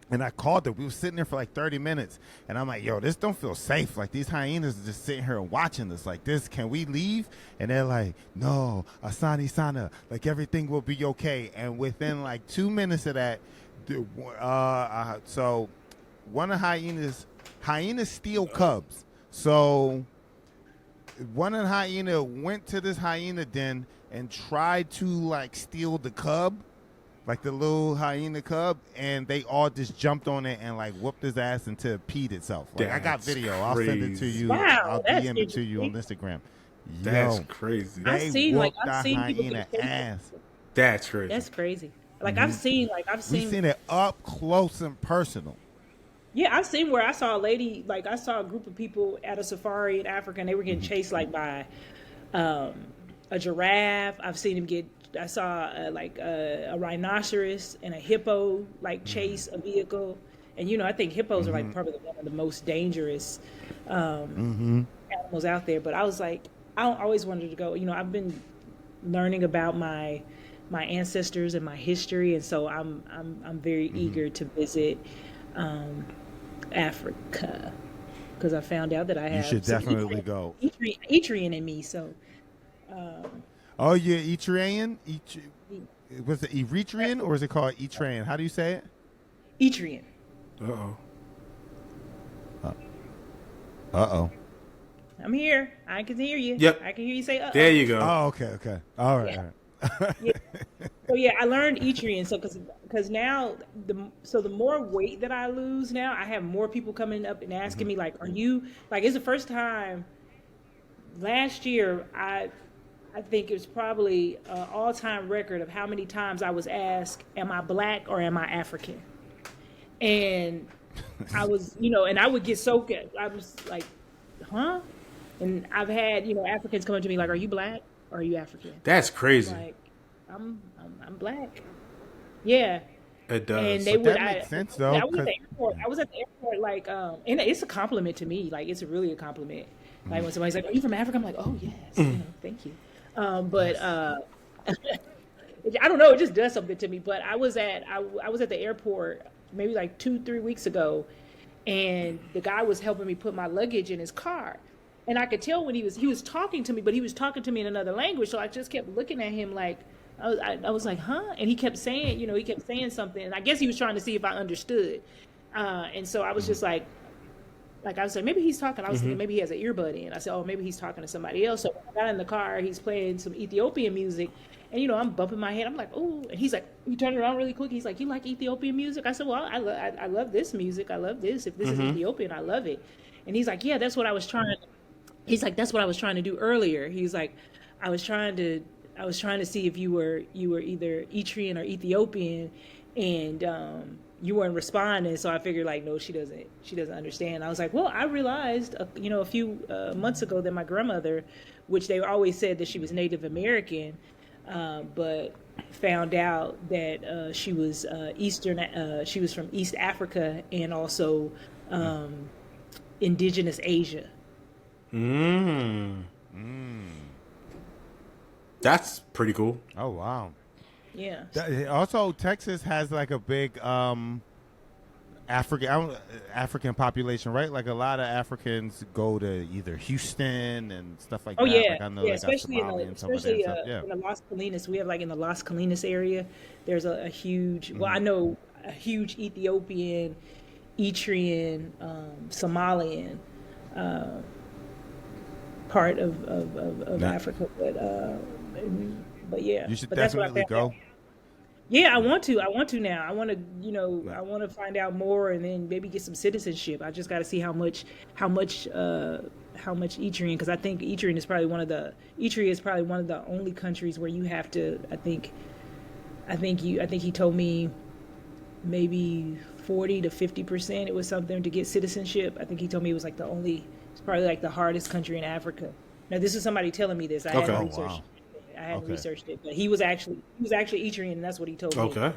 and I called it. We were sitting there for like 30 minutes, and I'm like, yo, this don't feel safe. Like, these hyenas are just sitting here and watching us like this. Can we leave? And they're like, no, Asani Sana, like everything will be okay. And within like 2 minutes of that, so one of hyenas steal cubs. So one of the hyena went to this hyena den and tried to like steal the cub, like the little hyena cub, and they all just jumped on it and like whooped his ass until it peed itself. Like, I got video. I'll send it to you. Wow, I'll DM it to you on Instagram. That's crazy. I've seen hyena ass. That's crazy. That's crazy. Like I've seen We've seen it up close and personal. Yeah, I've seen where I saw a lady, like I saw a group of people at a safari in Africa, and they were getting chased like by a giraffe. I've seen them I saw a rhinoceros and a hippo like chase a vehicle. And I think hippos are like probably one of the most dangerous animals out there. But I was like, I always wanted to go. I've been learning about my ancestors and my history, and so I'm very eager to visit Africa, because I found out that I have. You should definitely go. Etrian in me, so. Oh, you're Etrian? Was it Eritrean, or is it called Etrian? How do you say it? Etrian. Uh-oh. I'm here. I can hear you. Yep. I can hear you say uh-oh. There you go. Oh, okay. All right. Yeah. Yeah. So yeah, I learned Etrian. So because now the more weight that I lose now, I have more people coming up and asking me like, are you like? It's the first time. Last year, I think it was probably an all-time record of how many times I was asked, "Am I black or am I African?" And I was, and I would get so good. I was like, "Huh?" And I've had, Africans come up to me like, "Are you black or are you African?" That's crazy. Like, I'm black. Yeah. It does. And they But would. that makes sense though. I was at the airport. I was at the airport, like, and it's a compliment to me. Like, it's really a compliment. Like when somebody's like, "Are you from Africa?" I'm like, "Oh yes, thank you." But I don't know. It just does something to me. But I was at the airport maybe like 2-3 weeks ago, and the guy was helping me put my luggage in his car, and I could tell when he was talking to me, but he was talking to me in another language. So I just kept looking at him like. I was like, huh? And he kept saying, something. And I guess he was trying to see if I understood. And so I was just like I was like, maybe he's talking. I was thinking maybe he has an earbud in. I said, oh, maybe he's talking to somebody else. So when I got in the car, he's playing some Ethiopian music. And, I'm bumping my head. I'm like, oh. And he's like, he turned around really quick. He's like, you like Ethiopian music? I said, well, I love this music. I love this. If this is Ethiopian, I love it. And he's like, yeah, that's what I was trying. He's like, that's what I was trying to do earlier. He's like, I was trying to see if you were either Eritrean or Ethiopian, and you weren't responding. So I figured like, no, she doesn't understand. I was like, well, I realized a few months ago that my grandmother, which they always said that she was Native American, but found out that she was she was from East Africa and also indigenous Asia. That's pretty cool. Oh wow. Yeah. Also, Texas has like a big African population, right? Like a lot of Africans go to either Houston and stuff like that. Yeah. Like I know Especially in the Las Colinas. We have like in the Las Colinas area, there's a huge. Well, I know a huge Ethiopian, Eritrean, Somalian part of Africa, but yeah. You should but definitely go. Yeah, I want to now. I want to, I want to find out more and then maybe get some citizenship. I just got to see how much Eritrean, because I think Eritrea is probably one of the only countries where you have to. I think he told me maybe 40 to 50%. It was something to get citizenship. I think he told me it was like it's probably like the hardest country in Africa. Now this is somebody telling me this. I hadn't researched. Wow. I hadn't researched it, but he was actually Eritrean, and that's what he told me. Okay.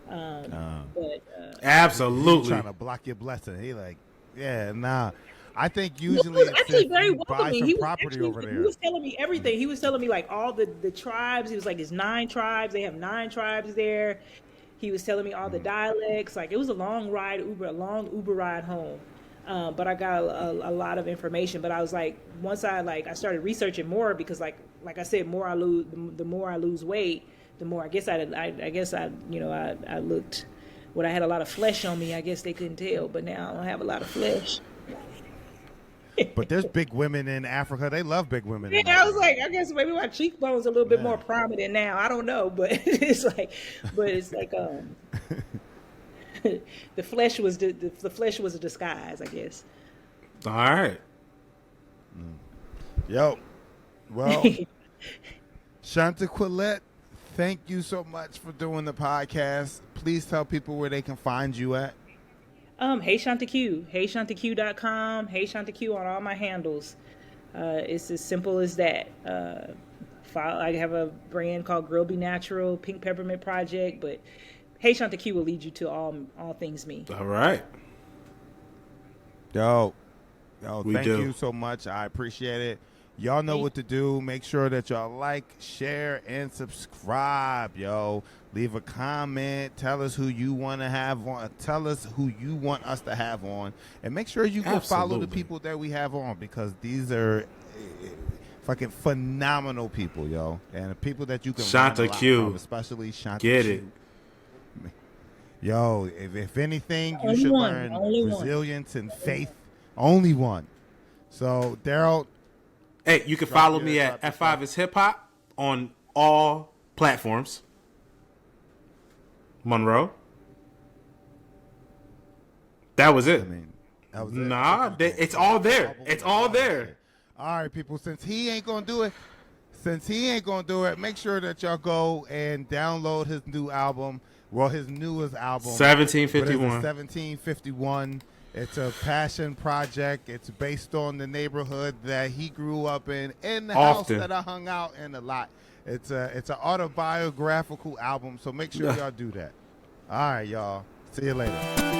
But absolutely trying to block your blessing. He like, yeah, nah. I think usually he was actually very welcoming. He was telling me everything. He was telling me like all the tribes. He was like, there's 9 tribes. They have 9 tribes there. He was telling me all the dialects. Like it was a long Uber ride home. But I got a lot of information. But I was like, once I started researching more, because like I said, the more I lose weight, the more I guess I looked. When I had a lot of flesh on me, I guess they couldn't tell. But now I don't have a lot of flesh. But there's big women in Africa. They love big women. Yeah, I was like, I guess maybe my cheekbones are a little bit more prominent now. I don't know, but it's like the flesh was a disguise, I guess. All right. Yo, well, Shantaquilette, thank you so much for doing the podcast. Please tell people where they can find you at. Hey Shantaque, HeyShantaque.com, Hey Shantaque on all my handles. It's as simple as that. I have a brand called Girl Be Natural, Pink Peppermint Project, but Hey Shantaque will lead you to all things me. All right. Yo, thank you so much. I appreciate it. Y'all know what to do. Make sure that y'all like, share, and subscribe, yo. Leave a comment. Tell us who you want to have on. Tell us who you want us to have on. And make sure you go follow the people that we have on, because these are fucking phenomenal people, yo. And people that you can learn a lot from, especially Shantaque. Get it. Yo, if anything, you should learn resilience and faith. Only one. So, Darryl. Hey, you can follow me at F5 is Hip Hop on all platforms. Monroe. That was it. I mean, that was it. Nah, it's all there. It's all there. All right, people. Since he ain't gonna do it, make sure that y'all go and download his new album. Well, his newest album, 1751. 1751. It's a passion project. It's based on the neighborhood that he grew up in the Often. house that I hung out in a lot. It's an autobiographical album, so make sure y'all do that. All right, y'all. See you later.